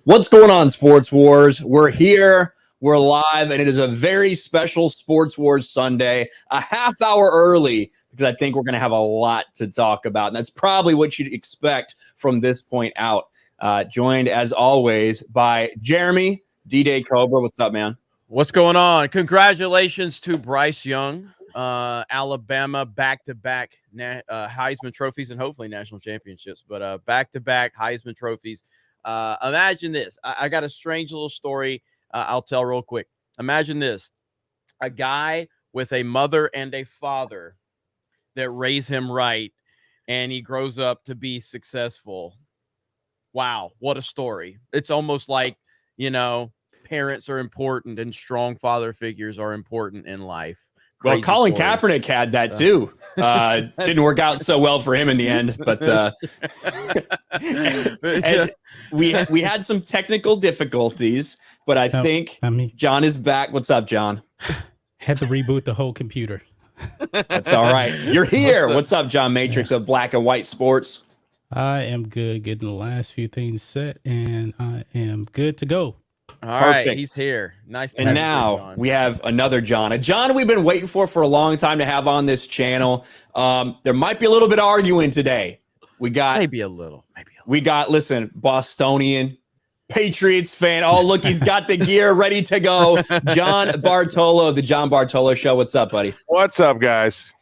What's going on, Sports Wars? We're here, we're live, and it is a very special Sports Wars Sunday, a half hour early, because I think we're going to have a lot to talk about. And that's probably what you'd expect from this point out. Joined, as always, by Jeremy, D-Day Cobra. What's up, man? What's going on? Congratulations to Bryce Young, Alabama, back-to-back Heisman trophies and hopefully national championships, but back-to-back Heisman trophies. Imagine this. I got a strange little story I'll tell real quick. Imagine this. A guy with a mother and a father that raise him right, and he grows up to be successful. Wow, what a story. It's almost like, parents are important and strong father figures are important in life. Well, Colin Kaepernick had that too. Didn't work out so well for him in the end, but and we had some technical difficulties, but I think John is back. What's up, John? Had to reboot the whole computer. That's all right. You're here. What's up, John Matrix of Black and White Sports? I am good, getting the last few things set, and I am good to go. All Perfect. Right, he's here. Nice. And now we have another John. A John we've been waiting for a long time to have on this channel. There might be a little bit of arguing today. Maybe a little. We got, listen, Bostonian, Patriots fan. Oh, look, he's got the gear ready to go. John Bartolo of the John Bartolo Show. What's up, buddy? What's up, guys?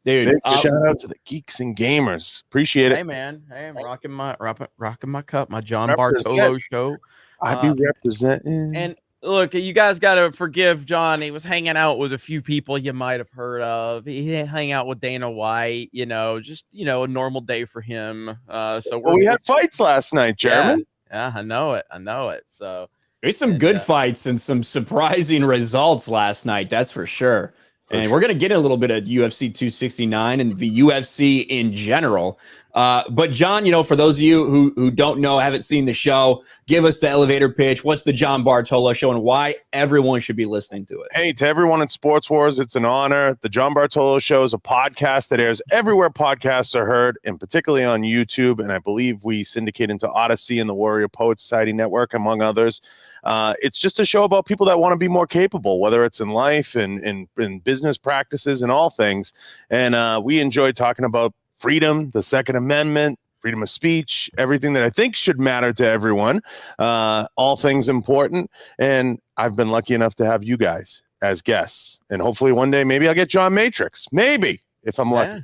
Dude, big shout out to the Geeks and Gamers. Appreciate it. Hey, man. Hey, I'm rocking my cup, my John Bartolo Show. I be representing. And look, you guys got to forgive John. He was hanging out with a few people you might have heard of. He hang out with Dana White, just a normal day for him. We had fights last night, Jeremy. Yeah, I know it. So there's some good fights and some surprising results last night. That's for sure. And we're going to get a little bit of UFC 269 and the UFC in general. But John, for those of you who don't know, haven't seen the show, give us the elevator pitch. What's the John Bartolo Show and why everyone should be listening to it? Hey, to everyone at Sports Wars, it's an honor. The John Bartolo Show is a podcast that airs everywhere podcasts are heard, and particularly on YouTube. And I believe we syndicate into Odyssey and the Warrior Poet Society Network, among others. It's just a show about people that want to be more capable, whether it's in life and in business practices and all things. And we enjoy talking about freedom, the Second Amendment, freedom of speech, everything that I think should matter to everyone, all things important. And I've been lucky enough to have you guys as guests. And hopefully one day, maybe I'll get John Matrix. Maybe, if I'm lucky.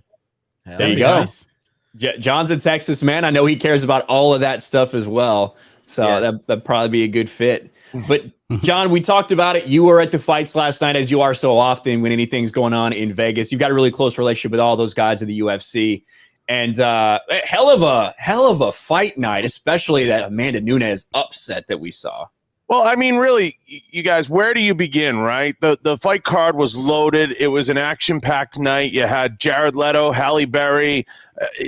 Yeah. There you go. Nice. John's a Texas man. I know he cares about all of that stuff as well. So that'd probably be a good fit. But John, we talked about it. You were at the fights last night, as you are so often when anything's going on in Vegas. You've got a really close relationship with all those guys in the UFC. And hell of a fight night, especially that Amanda Nunez upset that we saw. Well, I mean, really, you guys, where do you begin, right? The fight card was loaded. It was an action-packed night. You had Jared Leto, Halle Berry.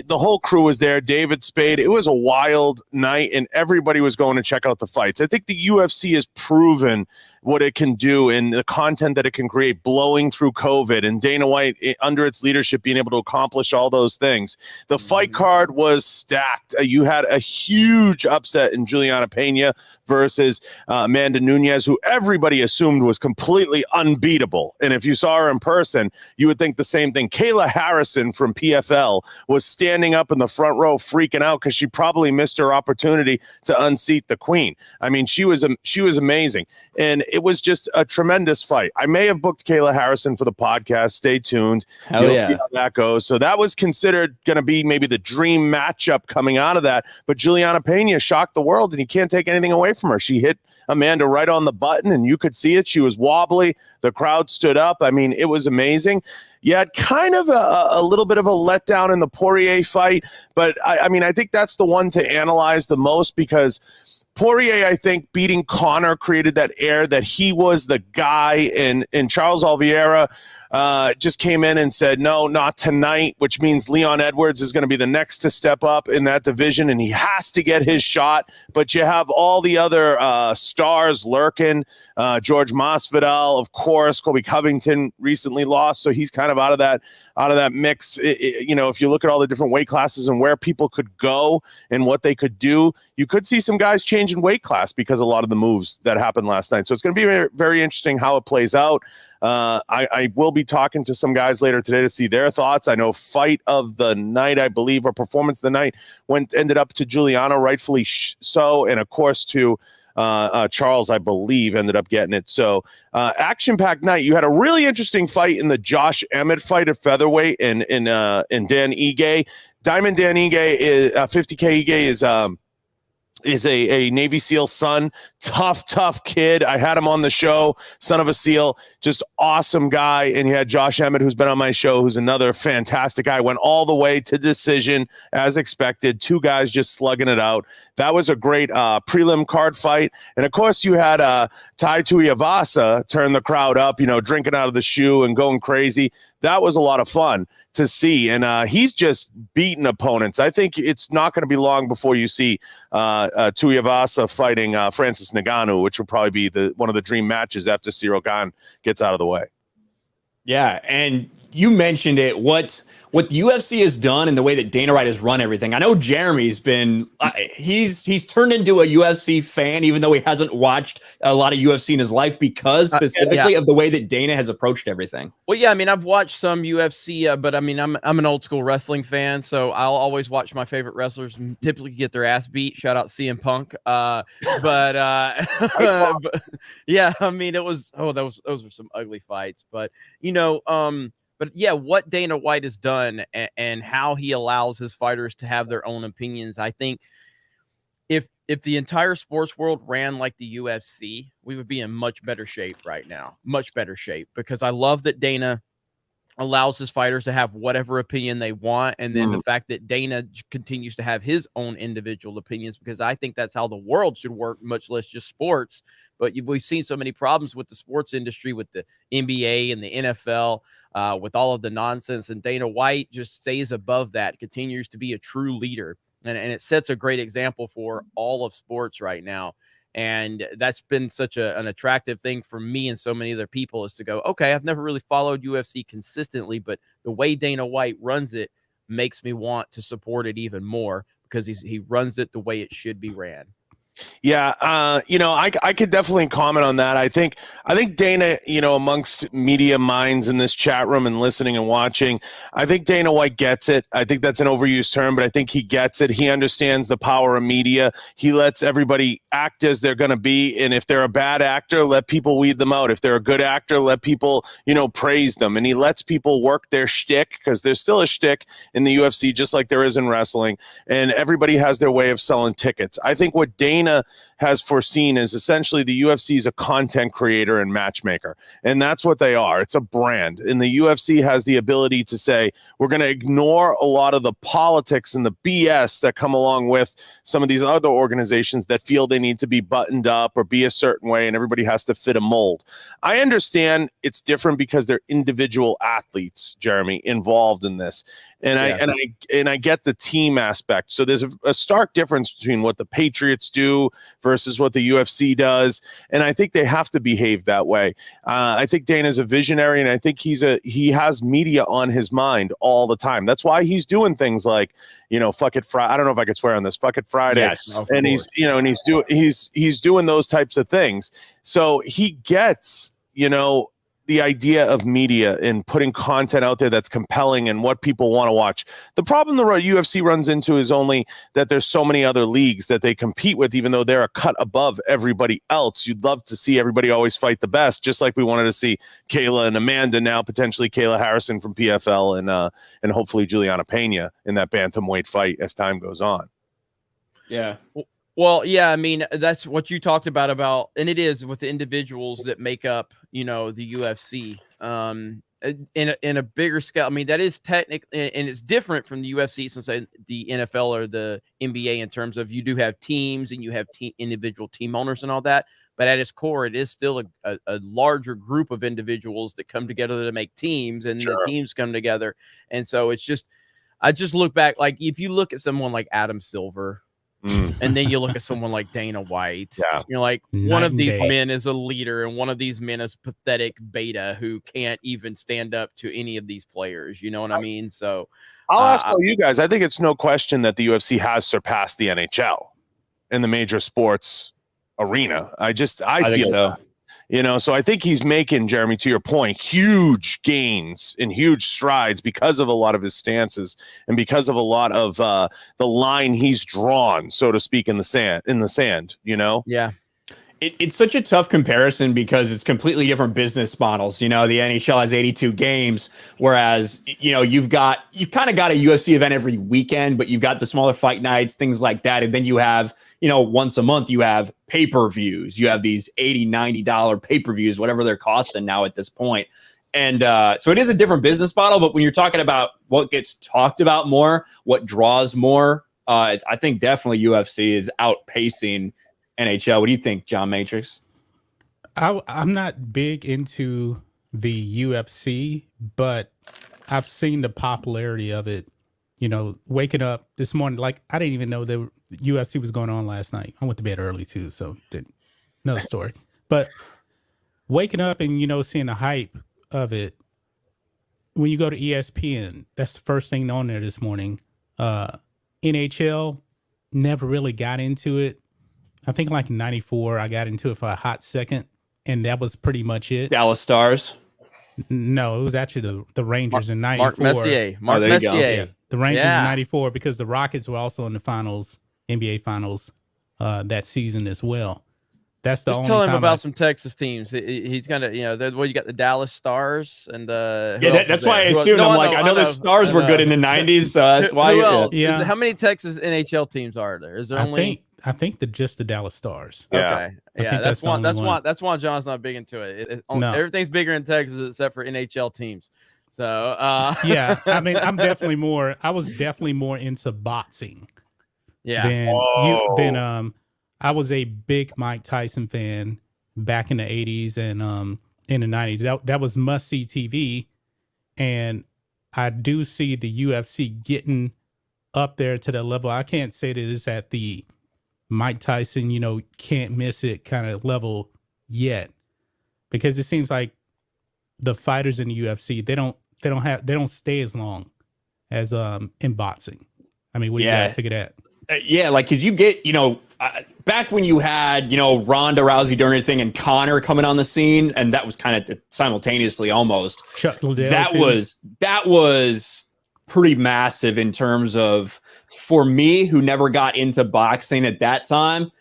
The whole crew was there, David Spade. It was a wild night, and everybody was going to check out the fights. I think the UFC has proven what it can do and the content that it can create, blowing through COVID, and Dana White, under its leadership, being able to accomplish all those things. The fight card was stacked. You had a huge upset in Juliana Pena versus Amanda Nunez, who everybody assumed was completely unbeatable. And if you saw her in person, you would think the same thing. Kayla Harrison from PFL was standing up in the front row freaking out because she probably missed her opportunity to unseat the queen. I mean, she was amazing. And it was just a tremendous fight. I may have booked Kayla Harrison for the podcast. Stay tuned. You'll see how that goes. So that was considered going to be maybe the dream matchup coming out of that. But Juliana Pena shocked the world, and you can't take anything away from her. She hit Amanda right on the button, and you could see it. She was wobbly. The crowd stood up. I mean, it was amazing. You had kind of a little bit of a letdown in the Poirier fight, but I mean, I think that's the one to analyze the most because Poirier, I think, beating Conor created that air that he was the guy, and Charles Oliveira, just came in and said, no, not tonight, which means Leon Edwards is going to be the next to step up in that division, and he has to get his shot. But you have all the other stars lurking. George Masvidal, of course. Colby Covington recently lost, so he's kind of out of that mix. If you look at all the different weight classes and where people could go and what they could do, you could see some guys changing weight class because a lot of the moves that happened last night. So it's going to be very, very interesting how it plays out. I will be talking to some guys later today to see their thoughts. I know fight of the night, I believe, or performance of the night ended up to Juliana, rightfully so, and of course to Charles, I believe, ended up getting it. So action-packed night. You had a really interesting fight in the Josh Emmett fight at featherweight in Dan Ige. Diamond Dan Ige is 50K Ige is a Navy SEAL son. Tough kid. I had him on the show. Son of a SEAL. Just awesome guy. And you had Josh Emmett, who's been on my show, who's another fantastic guy. Went all the way to decision as expected. Two guys just slugging it out. That was a great prelim card fight. And of course, you had Tai Tuivasa turn the crowd up, drinking out of the shoe and going crazy. That was a lot of fun to see. And he's just beating opponents. I think it's not going to be long before you see Tuivasa fighting Francis Ngannou, which will probably be one of the dream matches after Cyril Gane gets out of the way. Yeah, and you mentioned it. What the UFC has done and the way that Dana White has run everything. I know Jeremy's been he's turned into a UFC fan, even though he hasn't watched a lot of UFC in his life, because specifically of the way that Dana has approached everything. Well, yeah, I mean, I've watched some UFC, but I mean, I'm an old school wrestling fan, so I'll always watch my favorite wrestlers typically get their ass beat. Shout out CM Punk. But yeah, I mean, those were some ugly fights, but But yeah, what Dana White has done and how he allows his fighters to have their own opinions. I think if the entire sports world ran like the UFC, we would be in much better shape right now. Much better shape, because I love that Dana allows his fighters to have whatever opinion they want. And then the fact that Dana continues to have his own individual opinions, because I think that's how the world should work, much less just sports. But we've seen so many problems with the sports industry, with the NBA and the NFL, with all of the nonsense, and Dana White just stays above that, continues to be a true leader. And it sets a great example for all of sports right now. And that's been such an attractive thing for me and so many other people, is to go, okay, I've never really followed UFC consistently, but the way Dana White runs it makes me want to support it even more, because he runs it the way it should be ran. Yeah, I could definitely comment on that. I think Dana, amongst media minds in this chat room and listening and watching, I think Dana White gets it. I think that's an overused term, but I think he gets it. He understands the power of media. He lets everybody act as they're going to be, and if they're a bad actor, let people weed them out. If they're a good actor, let people, praise them. And he lets people work their shtick, because there's still a shtick in the UFC, just like there is in wrestling, and everybody has their way of selling tickets. I think what Dana has foreseen is essentially the UFC is a content creator and matchmaker, and that's what they are. It's a brand, and the UFC has the ability to say, we're going to ignore a lot of the politics and the BS that come along with some of these other organizations that feel they need to be buttoned up or be a certain way, and everybody has to fit a mold. I understand it's different because they're individual athletes, Jeremy, involved in this. And I get the team aspect. So there's a stark difference between what the Patriots do versus what the UFC does, and I think they have to behave that way. I think Dana's a visionary, and I think he has media on his mind all the time. That's why he's doing things like, Fuck It Friday. I don't know if I could swear on this. Fuck It Friday. Yes, and he's doing those types of things. So he gets, the idea of media and putting content out there that's compelling and what people want to watch. The problem the UFC runs into is only that there's so many other leagues that they compete with, even though they're a cut above everybody else. You'd love to see everybody always fight the best, just like we wanted to see Kayla and Amanda, now potentially Kayla Harrison from PFL, and hopefully Juliana Pena in that bantamweight fight as time goes on. Yeah. Well, yeah, I mean, that's what you talked about, and it is with the individuals that make up, the UFC, in a bigger scale. I mean, that is technically, and it's different from the UFC, since the NFL or the NBA, in terms of you do have teams and you have individual team owners and all that. but at its core, it is still a larger group of individuals that come together to make teams, and the teams come together. And so it's just, I just look back, like if you look at someone like Adam Silver, and then you look at someone like Dana White, you're like, one of these men is a leader, and one of these men is pathetic beta who can't even stand up to any of these players. You know what I mean? So I'll ask all you guys. I think it's no question that the UFC has surpassed the NHL in the major sports arena. I feel so. So I think he's making, Jeremy, to your point, huge gains and huge strides because of a lot of his stances and because of a lot of the line he's drawn, so to speak, in the sand. Yeah. It's such a tough comparison because it's completely different business models. The NHL has 82 games, whereas, you've kind of got a UFC event every weekend, but you've got the smaller fight nights, things like that. And then you have, once a month, you have pay-per-views. You have these $80, $90 pay-per-views, whatever they're costing now at this point. And so it is a different business model. But when you're talking about what gets talked about more, what draws more, I think definitely UFC is outpacing NHL. What do you think, John Matrix? I'm not big into the UFC, but I've seen the popularity of it. Waking up this morning, like I didn't even know the UFC was going on last night. I went to bed early too, so another story. But waking up and seeing the hype of it, when you go to ESPN, that's the first thing on there this morning. NHL, never really got into it. I think like in '94, I got into it for a hot second, and that was pretty much it. Dallas Stars? No, it was actually the Rangers in '94. Mark Messier. Yeah, the Rangers in '94, because the Rockets were also in the finals, NBA finals, that season as well. That's the only tell him time about some Texas teams. He's gonna, you got the Dallas Stars and that's why I assumed. I know the Stars were good in the '90s, so that's why. Who else? Yeah. How many Texas NHL teams are there? Is there only? I think just the Dallas Stars. Okay, that's why John's not big into it. Everything's bigger in Texas except for NHL teams. So yeah, I mean, I was definitely more into boxing. Yeah. Than I was a big Mike Tyson fan back in the 80s and in the 90s. That was must-see TV. And I do see the UFC getting up there to that level. I can't say that it's at the Mike Tyson, can't miss it kind of level yet. Because it seems like the fighters in the UFC, they don't stay as long as in boxing. I mean, what do you guys think of that? Because you get, back when you had, Ronda Rousey doing her thing and Conor coming on the scene, and that was kind of simultaneously almost. Chuck Liddell, that was pretty massive in terms of, for me, who never got into boxing at that time.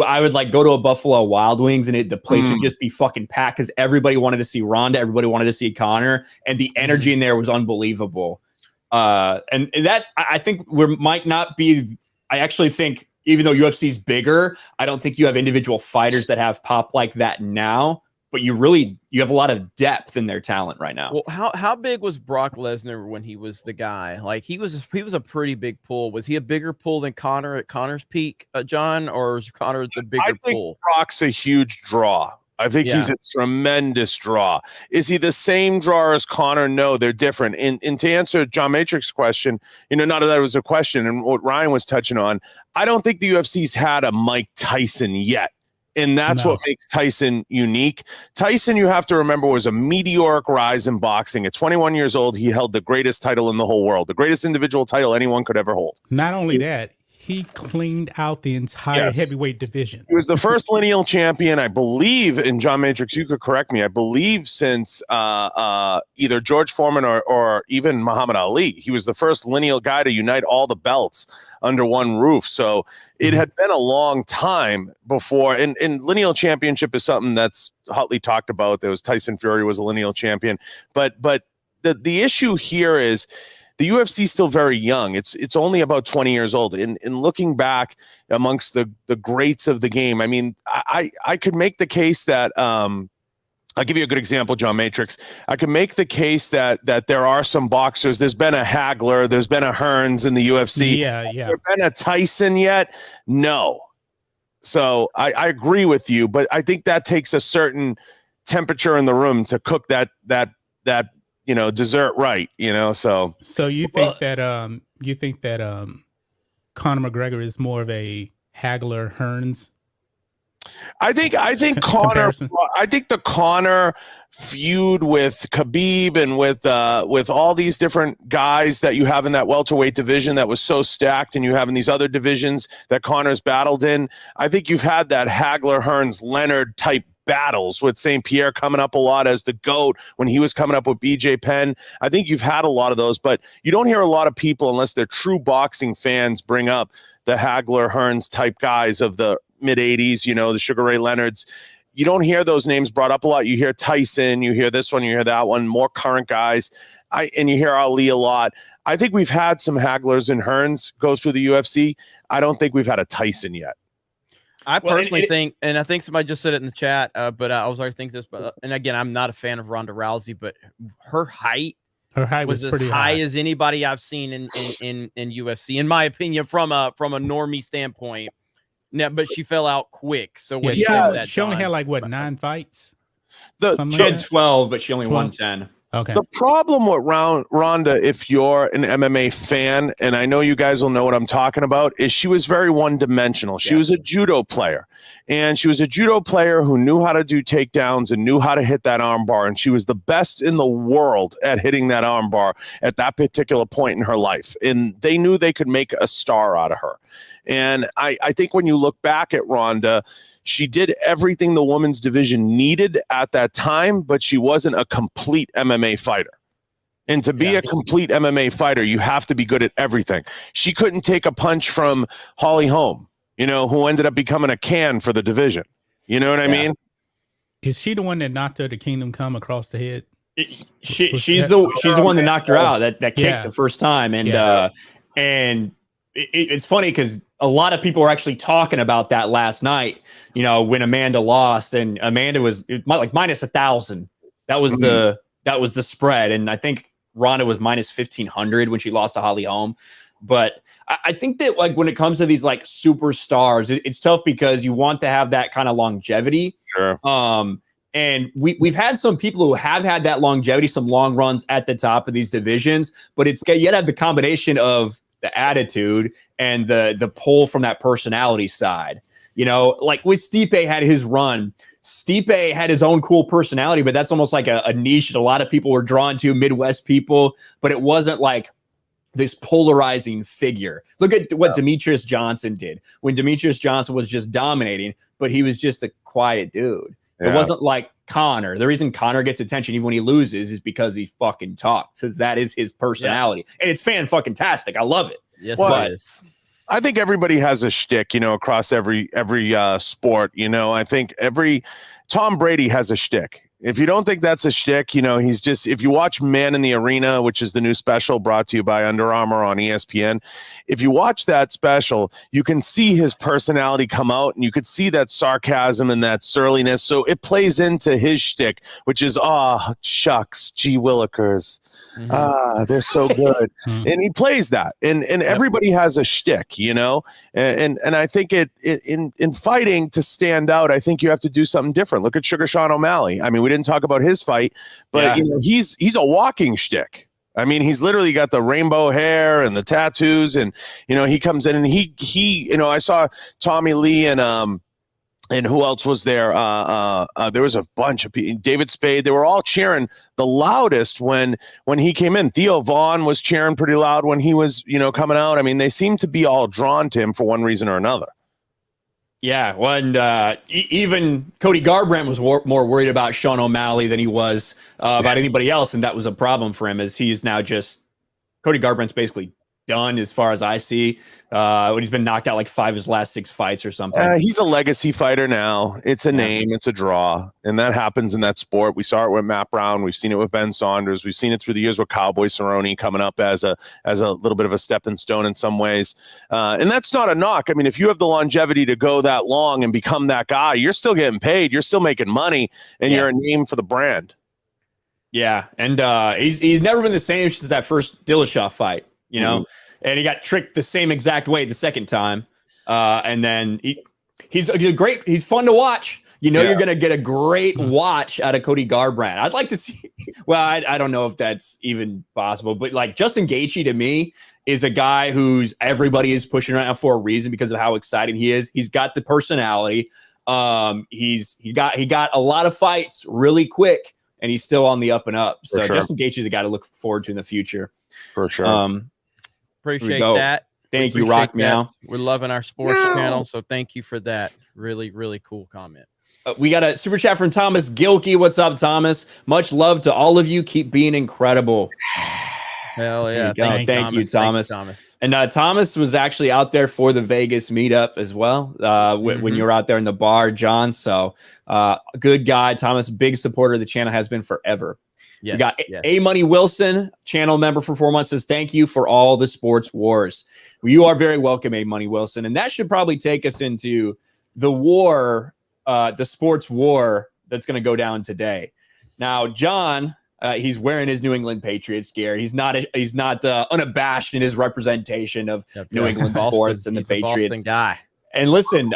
I would go to a Buffalo Wild Wings and the place would just be fucking packed because everybody wanted to see Ronda, everybody wanted to see Conor, and the energy in there was unbelievable. And that, I think, might not be. I actually think, even though UFC's bigger, I don't think you have individual fighters that have pop like that now. But you have a lot of depth in their talent right now. Well, how big was Brock Lesnar when he was the guy? Like he was a pretty big pull. Was he a bigger pull than Conor at Conor's peak, John, or was Conor the bigger pull? I think Brock's a huge draw. I think he's a tremendous draw. Is he the same draw as Conor? No, they're different. And to answer John Matrix's question, not that it was a question, and what Ryan was touching on, I don't think the UFC's had a Mike Tyson yet. And that's what makes Tyson unique. Tyson, you have to remember, was a meteoric rise in boxing. At 21 years old, he held the greatest title in the whole world, the greatest individual title anyone could ever hold. Not only that, he cleaned out the entire heavyweight division. He was the first lineal champion, I believe, and John Matrix, you could correct me, I believe since either George Foreman or even Muhammad Ali. He was the first lineal guy to unite all the belts under one roof. So it had been a long time before, and lineal championship is something that's hotly talked about. There was Tyson Fury was a lineal champion. But the issue here is, the UFC is still very young. It's only about 20 years old. In looking back amongst the greats of the game, I mean, I could make the case that I'll give you a good example, John Matrix. I could make the case that there are some boxers. There's been a Hagler. There's been a Hearns in the UFC. Yeah. Has there been a Tyson yet? No. So I agree with you, but I think that takes a certain temperature in the room to cook that dessert right. So you think that Conor McGregor is more of a Hagler Hearns? I think Conor. Comparison? I think the Conor feud with Khabib and with all these different guys that you have in that welterweight division that was so stacked, and you have in these other divisions that Conor's battled in. I think you've had that Hagler Hearns Leonard type battles with St. Pierre coming up a lot as the GOAT when he was coming up with BJ Penn. I think you've had a lot of those, but you don't hear a lot of people, unless they're true boxing fans, bring up the Hagler Hearns type guys of the mid 80s, the Sugar Ray Leonards. You don't hear those names brought up a lot. You hear Tyson, you hear this one, you hear that one, more current guys. And you hear Ali a lot. I think we've had some Haglers and Hearns go through the UFC. I don't think we've had a Tyson yet. I personally think, and I think somebody just said it in the chat, but I was already thinking this, but and again, I'm not a fan of Ronda Rousey, but her height was as pretty high as anybody I've seen in UFC, in my opinion, from a normie standpoint. Yeah, but she fell out quick. So when she only had like 9 fights. She had 12, but she only won 10. Okay. The problem with Ronda, if you're an MMA fan, and I know you guys will know what I'm talking about, is she was very one-dimensional. She was a judo player, and she was a judo player who knew how to do takedowns and knew how to hit that arm bar, and she was the best in the world at hitting that arm bar at that particular point in her life, and they knew they could make a star out of her. And I think when you look back at Ronda, she did everything the women's division needed at that time, but she wasn't a complete MMA fighter. And to be a complete MMA fighter, you have to be good at everything. She couldn't take a punch from Holly Holm, who ended up becoming a can for the division. You know what I mean? Is she the one that knocked her the Kingdom Come across the head? She's the one that knocked her out, that kicked the first time. And it's funny because a lot of people were actually talking about that last night, when Amanda lost, and Amanda was like minus 1,000. That was the spread. And I think Ronda was minus 1,500 when she lost to Holly Holm. But I think that like when it comes to these like superstars, it's tough because you want to have that kind of longevity. Sure. And we've had some people who have had that longevity, some long runs at the top of these divisions, but you gotta have the combination of the attitude and the pull from that personality side. Like with Stipe had his run. Stipe had his own cool personality, but that's almost like a niche that a lot of people were drawn to, Midwest people, but it wasn't like this polarizing figure. Look at what Demetrius Johnson did when Demetrius Johnson was just dominating, but he was just a quiet dude. It wasn't like Conor. The reason Conor gets attention even when he loses is because he fucking talks, because that is his personality. And it's fan-fucking-tastic. I love it. Yes, it is. I think everybody has a shtick, across every sport. I think Tom Brady has a shtick. If you don't think that's a shtick, he's just, if you watch Man in the Arena, which is the new special brought to you by Under Armour on ESPN, if you watch that special, you can see his personality come out, and you could see that sarcasm and that surliness. So it plays into his shtick, which is, shucks, gee willikers. They're so good. And he plays that. And everybody has a shtick, and I think in fighting to stand out, I think you have to do something different. Look at Sugar Sean O'Malley. I mean, we didn't talk about his fight, but he's a walking shtick. I mean, he's literally got the rainbow hair and the tattoos, and he comes in and he I saw Tommy Lee and who else was there? There was a bunch of people. David Spade. They were all cheering the loudest when he came in. Theo Vaughn was cheering pretty loud when he was coming out. I mean, they seemed to be all drawn to him for one reason or another. Yeah, well, and even Cody Garbrandt was more worried about Sean O'Malley than he was about anybody else, and that was a problem for him, as he's now just Cody Garbrandt's basically done as far as I see. When he's been knocked out like 5 of his last 6 fights or something. He's a legacy fighter now. It's a name, it's a draw, and that happens in that sport. We saw it with Matt Brown. We've seen it with Ben Saunders. We've seen it through the years with Cowboy Cerrone coming up as a little bit of a stepping stone in some ways. And that's not a knock. I mean, if you have the longevity to go that long and become that guy, you're still getting paid. You're still making money, and you're a name for the brand. Yeah, and he's never been the same since that first Dillashaw fight. And he got tricked the same exact way the second time. And then He's great. He's fun to watch. You're going to get a great watch out of Cody Garbrandt. I'd like to see. Well, I don't know if that's even possible, but like Justin Gaethje to me is a guy who's everybody is pushing right now for a reason because of how exciting he is. He's got the personality. He got a lot of fights really quick, and he's still on the up and up. So Justin Gaethje is a guy to look forward to in the future. For sure. Appreciate that. Thank you, Rock Meow. We're loving our sports channel, so thank you for that. Really, really cool comment. We got a super chat from Thomas Gilkey. What's up, Thomas? Much love to all of you. Keep being incredible. Hell yeah. Thank you, Thomas. And Thomas was actually out there for the Vegas meetup as well when you were out there in the bar, John. So good guy. Thomas, big supporter of the channel, has been forever. Yes, we got A Money Wilson, channel member for 4 months, says thank you for all the sports wars. Well, you are very welcome, A Money Wilson. And that should probably take us into the war, the sports war that's going to go down today. Now, John, he's wearing his New England Patriots gear. He's not unabashed in his representation of New England sports and the Patriots. Boston guy. And listen,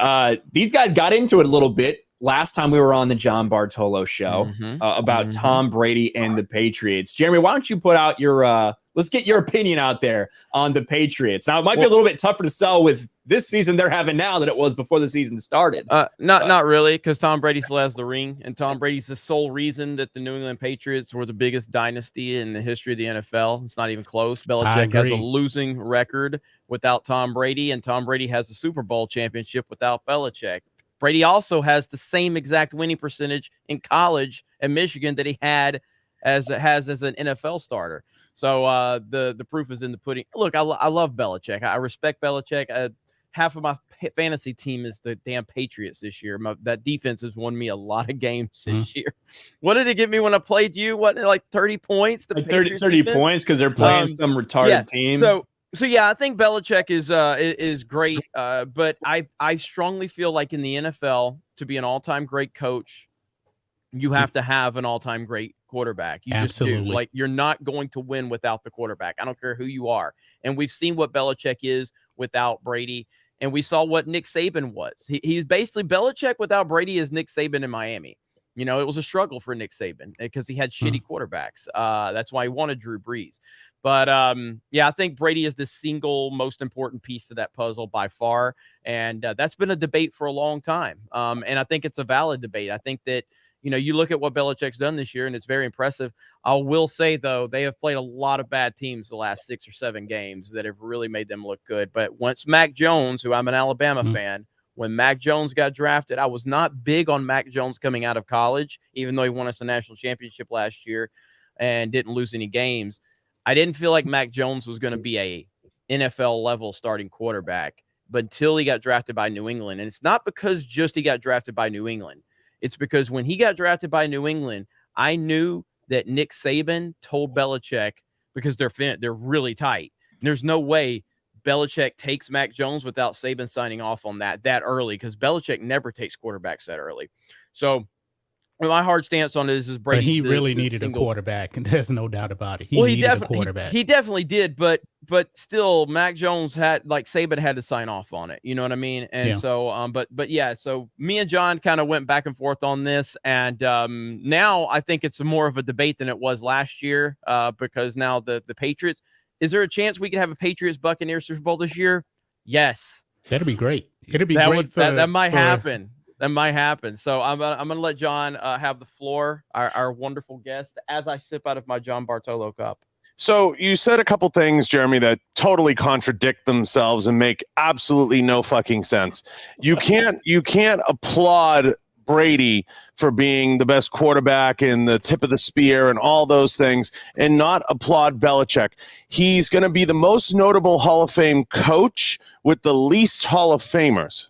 these guys got into it a little bit last time we were on the John Bartolo show about Tom Brady and the Patriots. Jeremy, why don't you put out your let's get your opinion out there on the Patriots. Now, it might be a little bit tougher to sell with this season they're having now than it was before the season started. Not really, because Tom Brady still has the ring, and Tom Brady's the sole reason that the New England Patriots were the biggest dynasty in the history of the NFL. It's not even close. Belichick has a losing record without Tom Brady, and Tom Brady has the Super Bowl championship without Belichick. Brady also has the same exact winning percentage in college at Michigan that he had as an NFL starter. So the proof is in the pudding. Look, I love Belichick. I respect Belichick. Half of my fantasy team is the damn Patriots this year. That defense has won me a lot of games this year. What did it give me when I played you? What, like 30 points? Like 30 points because they're playing some retarded team. So yeah, I think Belichick is great, but I strongly feel like in the NFL, to be an all-time great coach, you have to have an all-time great quarterback. You Absolutely. Just do. Like, you're not going to win without the quarterback. I don't care who you are. And we've seen what Belichick is without Brady, and we saw what Nick Saban was. He's basically Belichick without Brady is Nick Saban in Miami. You know, it was a struggle for Nick Saban because he had shitty quarterbacks. That's why he wanted Drew Brees. But, yeah, I think Brady is the single most important piece to that puzzle by far. And that's been a debate for a long time. And I think it's a valid debate. I think that, you know, you look at what Belichick's done this year, and it's very impressive. I will say, though, they have played a lot of bad teams the last 6 or 7 games that have really made them look good. But once Mac Jones, who I'm an Alabama fan, when Mac Jones got drafted, I was not big on Mac Jones coming out of college, even though he won us a national championship last year and didn't lose any games. I didn't feel like Mac Jones was going to be a NFL-level starting quarterback, but until he got drafted by New England. And it's not because just he got drafted by New England. It's because when he got drafted by New England, I knew that Nick Saban told Belichick, because they're really tight. There's no way Belichick takes Mac Jones without Saban signing off on that early, because Belichick never takes quarterbacks that early. So my hard stance on this is Brady. But he really needed a quarterback, and there's no doubt about it. He needed a quarterback. He definitely did, but still, Mac Jones had, like, Saban had to sign off on it. You know what I mean? And so, but yeah, so me and John kind of went back and forth on this, and now I think it's more of a debate than it was last year, because now the Patriots. Is there a chance we could have a Patriots Buccaneers Super Bowl this year? Yes, that'd be great. It'd be great. That might happen. That might happen. So I'm gonna let John have the floor, our wonderful guest, as I sip out of my John Bartolo cup. So you said a couple things, Jeremy, that totally contradict themselves and make absolutely no fucking sense. You can't applaud Brady for being the best quarterback and the tip of the spear and all those things and not applaud Belichick. He's going to be the most notable Hall of Fame coach with the least Hall of Famers.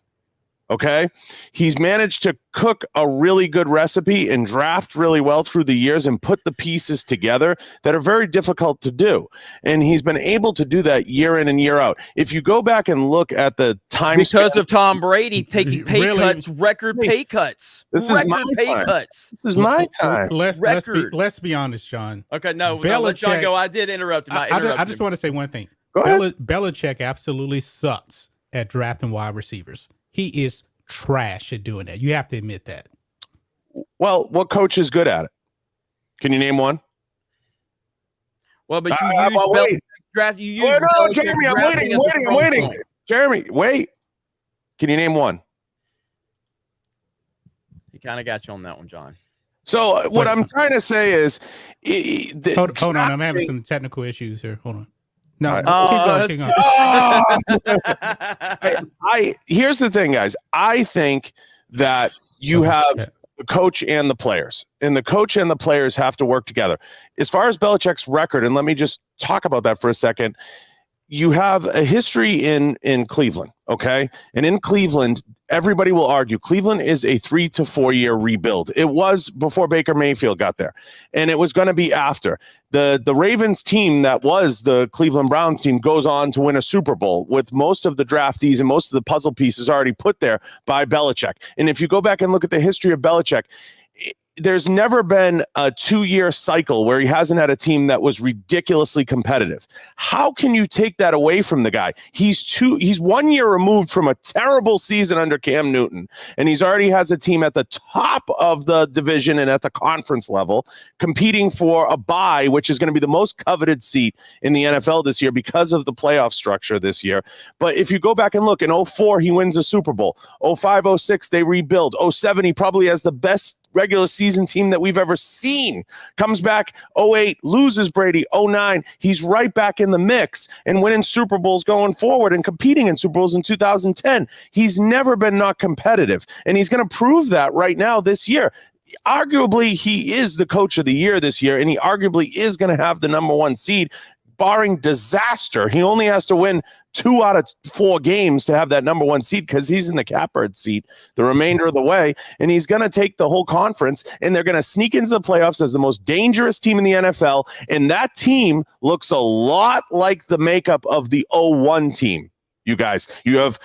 Okay, he's managed to cook a really good recipe and draft really well through the years and put the pieces together that are very difficult to do. And he's been able to do that year in and year out. If you go back and look at the time because of Tom Brady taking pay cuts, record pay cuts. This is my time. This is my time. Let's be honest, John. Okay, no, let John go. I did interrupt him. I just want to say one thing. Go ahead. Belichick absolutely sucks at drafting wide receivers. He is trash at doing that. You have to admit that. Well, what coach is good at it? Can you name one? Well, but you use Belichick draft. You use no, Jeremy. I'm waiting. Jeremy, wait. Can you name one? He kind of got you on that one, John. So what I'm trying to say is, hold on. I'm having some technical issues here. Hold on. No, keep going. Here's the thing, guys. I think that you have the coach and the players, and the coach and the players have to work together. As far as Belichick's record, and let me just talk about that for a second. You have a history in Cleveland, okay? And in Cleveland, everybody will argue Cleveland is a 3 to 4 year rebuild. It was before Baker Mayfield got there, and it was going to be after. The Ravens team that was the Cleveland Browns team goes on to win a Super Bowl with most of the draftees and most of the puzzle pieces already put there by Belichick. And if you go back and look at the history of Belichick, there's never been a 2-year cycle where he hasn't had a team that was ridiculously competitive. How can you take that away from the guy? He's 1 year removed from a terrible season under Cam Newton, and he's already has a team at the top of the division and at the conference level competing for a bye, which is going to be the most coveted seat in the NFL this year because of the playoff structure this year. But if you go back and look, in 2004, he wins a Super Bowl. 2005, 2006, they rebuild. 2007, he probably has the best regular season team that we've ever seen. Comes back 2008, loses Brady. 2009, he's right back in the mix and winning Super Bowls going forward and competing in Super Bowls in 2010. He's never been not competitive, and he's going to prove that right now this year. Arguably, he is the coach of the year this year, and he arguably is going to have the number 1 seed. Barring disaster, he only has to win 2 out of 4 games to have that number 1 seed because he's in the catbird seat the remainder of the way, and he's going to take the whole conference, and they're going to sneak into the playoffs as the most dangerous team in the NFL, and that team looks a lot like the makeup of the 2001 team. You guys, you have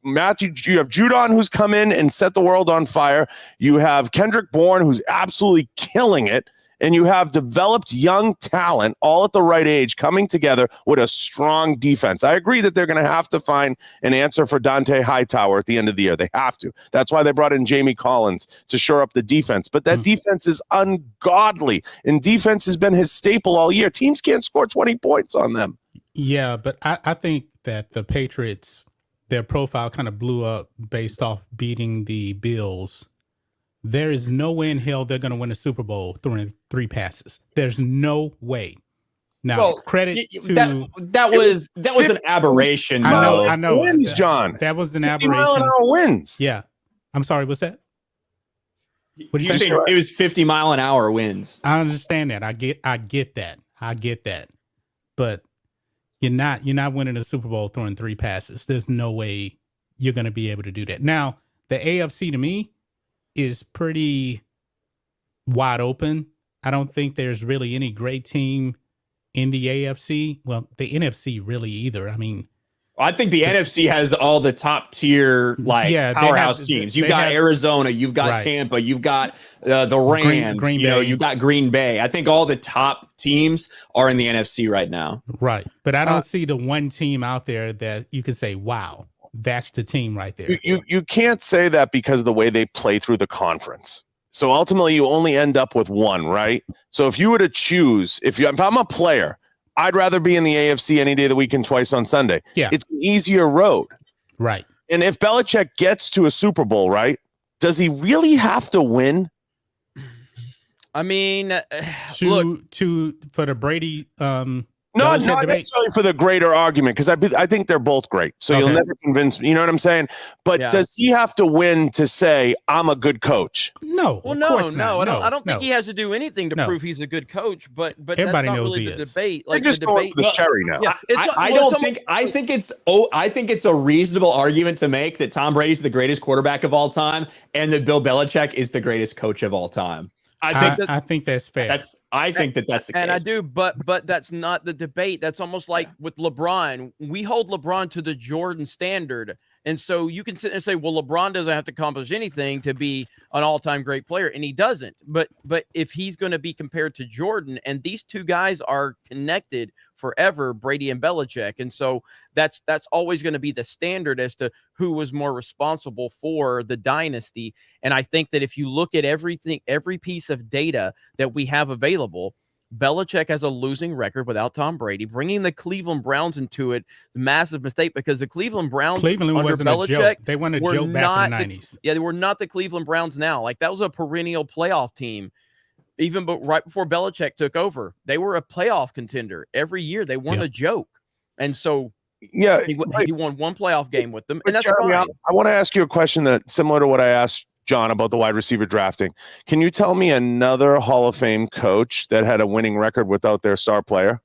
Judon, who's come in and set the world on fire. You have Kendrick Bourne, who's absolutely killing it. And you have developed young talent all at the right age coming together with a strong defense. I agree that they're going to have to find an answer for Dante Hightower at the end of the year. They have to. That's why they brought in Jamie Collins to shore up the defense. But that defense is ungodly, and defense has been his staple all year. Teams can't score 20 points on them. Yeah, but I think that the Patriots, their profile kind of blew up based off beating the Bills. There is no way in hell they're going to win a Super Bowl throwing 3 passes. There's no way. Now, credit to that was an aberration. I know. Wins, John. That was an aberration. 50-mile-an-hour wins. Yeah. I'm sorry. What's that? What did you say? It was 50-mile-an-hour wins. I understand that. I get that. But you're not winning a Super Bowl throwing 3 passes. There's no way you're going to be able to do that. Now, the AFC to me is pretty wide open. I don't think there's really any great team in the AFC. Well, the NFC really either. I mean, I think the NFC has all the top tier powerhouse teams. You've got Arizona, you've got Tampa, you've got the Rams, Green Bay. You've got Green Bay. I think all the top teams are in the NFC right now. Right. But I don't see the one team out there that you can say, wow, that's the team right there. You can't say that because of the way they play through the conference. So ultimately, you only end up with one, right? So if you were to choose, if I'm a player, I'd rather be in the AFC any day of the week and twice on Sunday. Yeah. It's an easier road. Right. And if Belichick gets to a Super Bowl, right, does he really have to win? I mean, for the Brady not necessarily for the greater argument, because I think they're both great. So you'll never convince me. You know what I'm saying? But does he have to win to say I'm a good coach? No. Well, no. I don't think he has to do anything to prove he's a good coach. But everybody that's not knows really he the is. debate. Like just going to the cherry now. Yeah, I think it's a reasonable argument to make that Tom Brady's the greatest quarterback of all time and that Bill Belichick is the greatest coach of all time. I think that's fair. I think that's the case. And I do, but that's not the debate. That's almost like with LeBron. We hold LeBron to the Jordan standard, And so you can sit and say, well, LeBron doesn't have to accomplish anything to be an all-time great player, and he doesn't. But if he's going to be compared to Jordan, and these two guys are connected forever, Brady and Belichick, and so that's always going to be the standard as to who was more responsible for the dynasty. And I think that if you look at everything, every piece of data that we have available, Belichick has a losing record without Tom Brady. Bringing the Cleveland Browns into it is a massive mistake, because the Cleveland Browns under Belichick, a joke. They weren't a joke back in the 90s. They were not the Cleveland Browns now. Like, that was a perennial playoff team. Even right before Belichick took over, they were a playoff contender every year. They weren't a joke. And so he won one playoff game with them. And that's Jeremy, fine. I want to ask you a question that's similar to what I asked John about the wide receiver drafting. Can you tell me another Hall of Fame coach that had a winning record without their star player?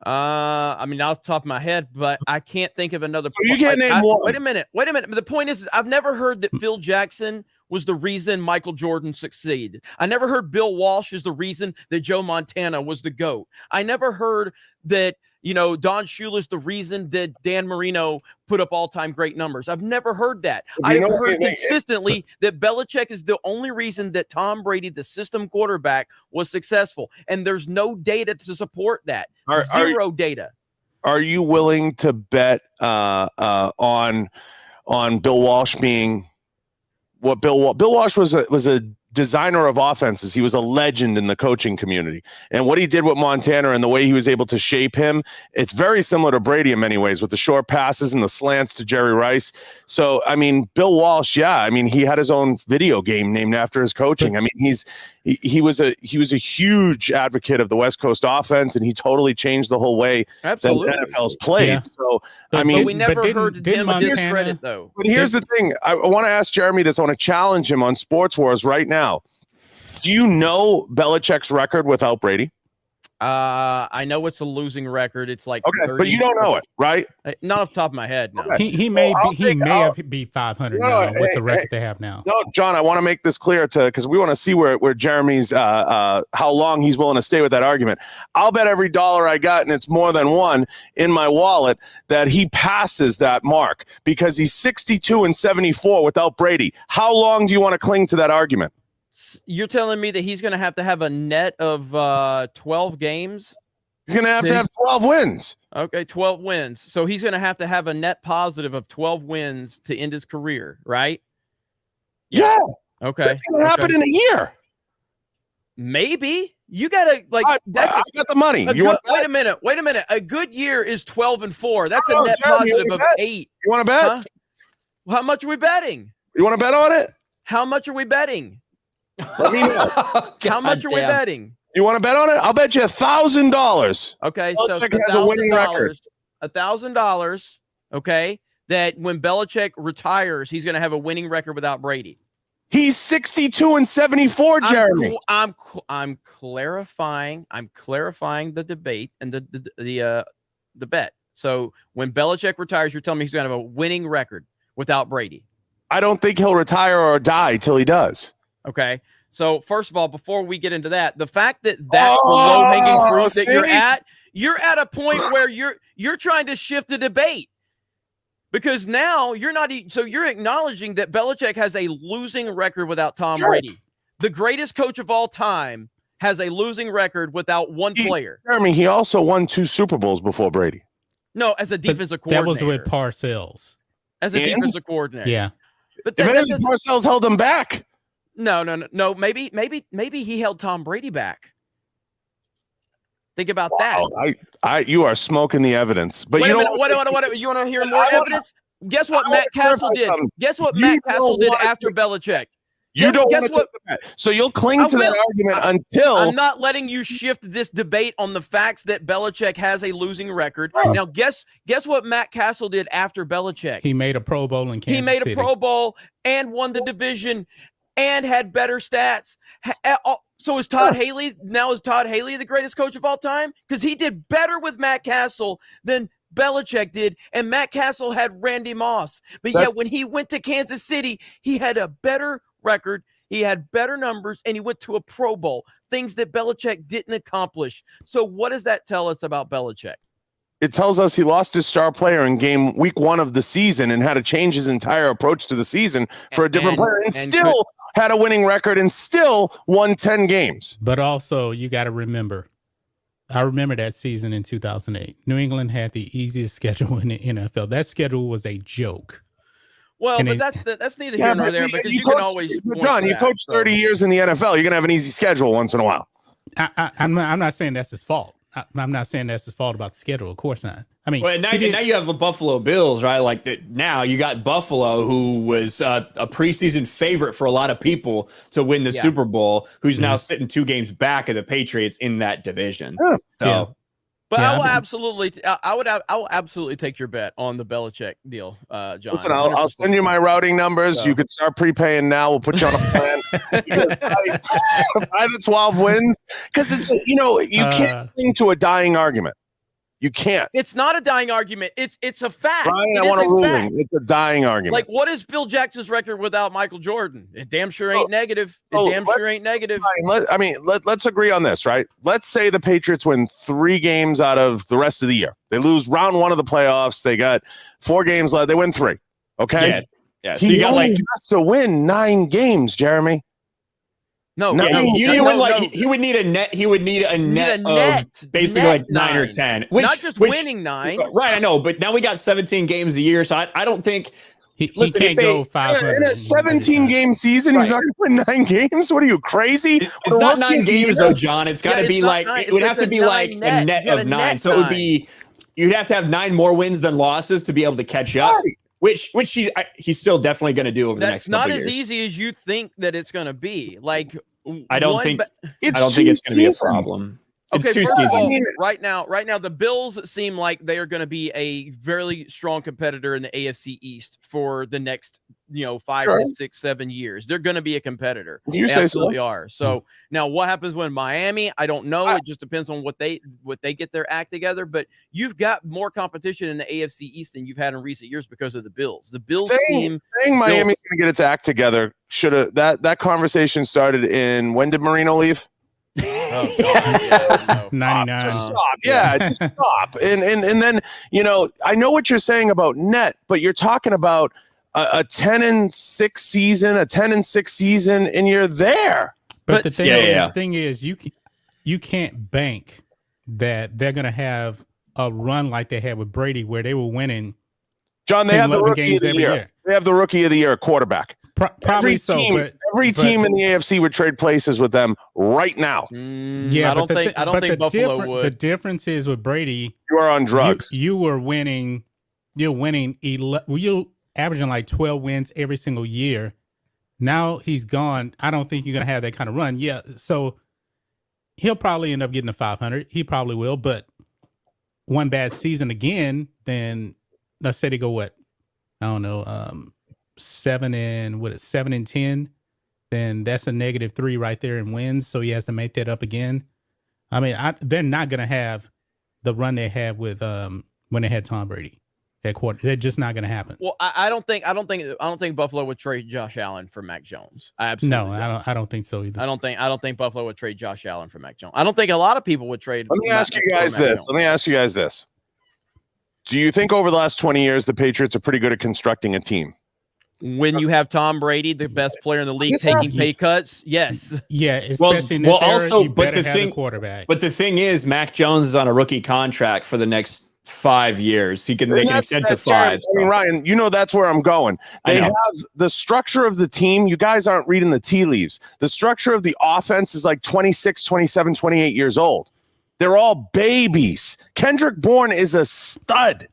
I mean, off the top of my head, but I can't think of another. You can't name one. Wait a minute. The point is, I've never heard that Phil Jackson was the reason Michael Jordan succeeded. I never heard Bill Walsh is the reason that Joe Montana was the GOAT. I never heard that, Don Shula's the reason that Dan Marino put up all-time great numbers. I've never heard that. I have heard consistently that Belichick is the only reason that Tom Brady, the system quarterback, was successful. And there's no data to support that. Zero data. Are you willing to bet on Bill Walsh being what Bill Walsh was a designer of offenses? He was a legend in the coaching community, and what he did with Montana and the way he was able to shape him, it's very similar to Brady in many ways, with the short passes and the slants to Jerry Rice. So, I mean, Bill Walsh, he had his own video game named after his coaching. I mean, he was a huge advocate of the West Coast offense, and he totally changed the whole way that NFL's played. Yeah. So, but we never heard him discredit, though. But here's the thing. I want to ask Jeremy this. I want to challenge him on Sports Wars right now. Do you know Belichick's record without Brady? I know it's a losing record. It's like 30, but you don't know it, right? Not off the top of my head. No. Okay. He may be 500 now with the record they have now. No, John, I want to make this clear because we want to see where Jeremy's how long he's willing to stay with that argument. I'll bet every dollar I got, and it's more than one in my wallet, that he passes that mark, because he's 62-74 without Brady. How long do you want to cling to that argument? You're telling me that he's going to have a net of 12 games? He's going to have 12 wins. Okay, 12 wins. So he's going to have a net positive of 12 wins to end his career, right? Yeah. Okay. That's going to happen in a year. Maybe. You got to I got the money. Wait a minute. A good year is 12-4. That's a net positive of 8. You want to bet? Huh? Well, how much are we betting? You want to bet on it? How much are we betting? Let me know. How much are we betting? You want to bet on it? I'll bet you $1,000. Okay, Belichick has a winning record. $1,000. Okay, that when Belichick retires, he's going to have a winning record without Brady. He's 62-74, Jeremy. I'm clarifying. I'm clarifying the debate and the bet. So when Belichick retires, you're telling me he's going to have a winning record without Brady. I don't think he'll retire or die till he does. Okay. So first of all, before we get into that, the fact that that's the low-hanging fruit that you're at a point where you're trying to shift the debate, because now you're not. So you're acknowledging that Belichick has a losing record without Tom Brady. The greatest coach of all time has a losing record without one player. Jeremy, he also won 2 Super Bowls before Brady. No, as a defensive coordinator. That was with Parcells. As a defensive coordinator. Yeah. But if anything, Parcells held him back. No. Maybe he held Tom Brady back. Think about that. You are smoking the evidence. But you want to hear more evidence? Guess what Matt Castle did? Guess what Matt Castle did after Belichick? You don't want to take the bet. So you'll cling to that argument until I'm not letting you shift this debate on the facts that Belichick has a losing record. Right. Now, guess what Matt Castle did after Belichick? He made a Pro Bowl in Kansas City. He made a Pro Bowl and won the division and had better stats. So is Todd Haley the greatest coach of all time? Because he did better with Matt Castle than Belichick did, and Matt Castle had Randy Moss. But yet when he went to Kansas City, he had a better record, he had better numbers, and he went to a Pro Bowl, things that Belichick didn't accomplish. So what does that tell us about Belichick? it tells us he lost his star player in week 1 of the season and had to change his entire approach to the season for a different player and still had a winning record and still won 10 games. But also, you got to remember, I remember that season in 2008. New England had the easiest schedule in the NFL. That schedule was a joke. Well, And but that's neither here nor there, because you can always. John, you coached 30 years in the NFL. You're going to have an easy schedule once in a while. I'm not saying that's his fault. I'm not saying that's his fault about the schedule. Of course not. I mean, well, now you have the Buffalo Bills, right? Like now you got Buffalo, who was a preseason favorite for a lot of people to win the Super Bowl, who's now sitting 2 games back of the Patriots in that division. Yeah. So, but I will absolutely take your bet on the Belichick deal, John. Listen, I'll send you my routing numbers. So. You can start prepaying now. We'll put you on a plan. By the 12 wins, because it's you can't cling to a dying argument. You can't. It's not a dying argument. It's a fact. Brian, I want a ruling. It's a dying argument. Like, what is Phil Jackson's record without Michael Jordan? It damn sure ain't negative. Let's agree on this, right? Let's say the Patriots win 3 games out of the rest of the year. They lose round 1 of the playoffs. They got 4 games left. They win 3. Okay. Yeah. So he only has to win 9 games, Jeremy. He would need a net. He would need a net of basically like 9 or 10. Not just winning 9. Right, I know, but now we got 17 games a year, so I don't think he can't go 500 in a 17-game season. He's not going to win 9 games. What are you, crazy? It's not 9 games though, John. It's got to be like it would have to be like a net of 9. So it would be you'd have to have 9 more wins than losses to be able to catch up. Right. Which he's still definitely going to do over the next couple years. That's not as easy as you think that it's going to be. Like, I don't think it's going to be a problem. Okay, it's 2 seasons. Right now, the Bills seem like they are going to be a very strong competitor in the AFC East for the next 5 to 6, 7 years. They're going to be a competitor. You say absolutely are. So now, what happens when Miami? I don't know. It just depends on what they get their act together. But you've got more competition in the AFC East than you've had in recent years because of the Bills. The Bills saying Miami's going to get its act together. Should have that conversation started in when did Marino leave? 99. Just stop. Just stop. And then I know what you're saying about net, but you're talking about a 10-6 season, and you're there. But the thing is, you can't bank that they're going to have a run like they had with Brady, where they were winning. John, they have the rookie of the year. They have the rookie of the year quarterback. Probably every team in the AFC would trade places with them right now. I don't think Buffalo would. The difference is with Brady, you are on drugs. You were winning. You're winning. You're averaging like 12 wins every single year. Now he's gone. I don't think you're gonna have that kind of run. Yeah, so he'll probably end up getting a 500. He probably will. But one bad season again, then let's say they go what? I don't know. 7 and 10, then that's a -3 right there in wins. So he has to make that up again. I mean, they're not going to have the run they had with when they had Tom Brady at quarter. They're just not going to happen. Well, I don't think Buffalo would trade Josh Allen for Mac Jones. I don't think so either. I don't think Buffalo would trade Josh Allen for Mac Jones. I don't think a lot of people would trade. Let me ask you guys this. Do you think over the last 20 years the Patriots are pretty good at constructing a team? When you have Tom Brady, the best player in the league, taking pay cuts, yes. Yeah, especially in this era, you better have a quarterback. But the thing is, Mac Jones is on a rookie contract for the next 5 years. They can extend to 5. I mean, Ryan, that's where I'm going. They have the structure of the team. You guys aren't reading the tea leaves. The structure of the offense is like 26, 27, 28 years old. They're all babies. Kendrick Bourne is a stud.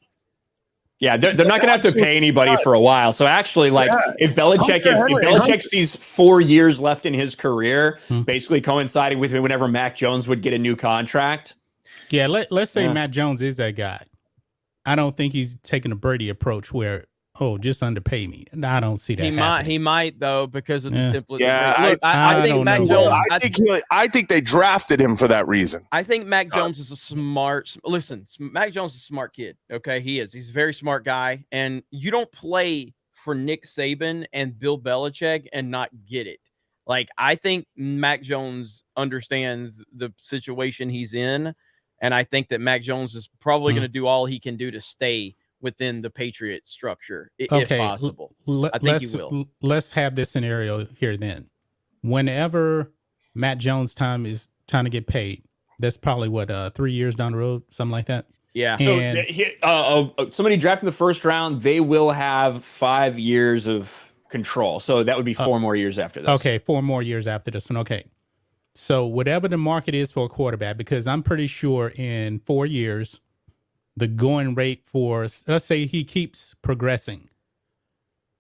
Yeah, they're not going to have to pay anybody for a while. So actually, if Belichick sees 4 years left in his career, basically coinciding with whenever Mac Jones would get a new contract. Yeah, let's say Mac Jones is that guy. I don't think he's taking a Brady approach where, just underpay me. I don't see that. He might though, because of the template. Yeah, I think Mac Jones. I think they drafted him for that reason. I think Mac Jones is a smart. Listen, Mac Jones is a smart kid. Okay, he is. He's a very smart guy, and you don't play for Nick Saban and Bill Belichick and not get it. Like, I think Mac Jones understands the situation he's in, And I think that Mac Jones is probably going to do all he can do to stay within the Patriot structure, if possible. I think he will. Let's have this scenario here then. Whenever Matt Jones' time to get paid, that's probably what 3 years down the road, something like that. Yeah. So somebody drafted in the first round, they will have 5 years of control. So that would be 4 more years after this. Okay, 4 more years after this one. Okay. So whatever the market is for a quarterback, because I'm pretty sure in 4 years, the going rate for, let's say he keeps progressing,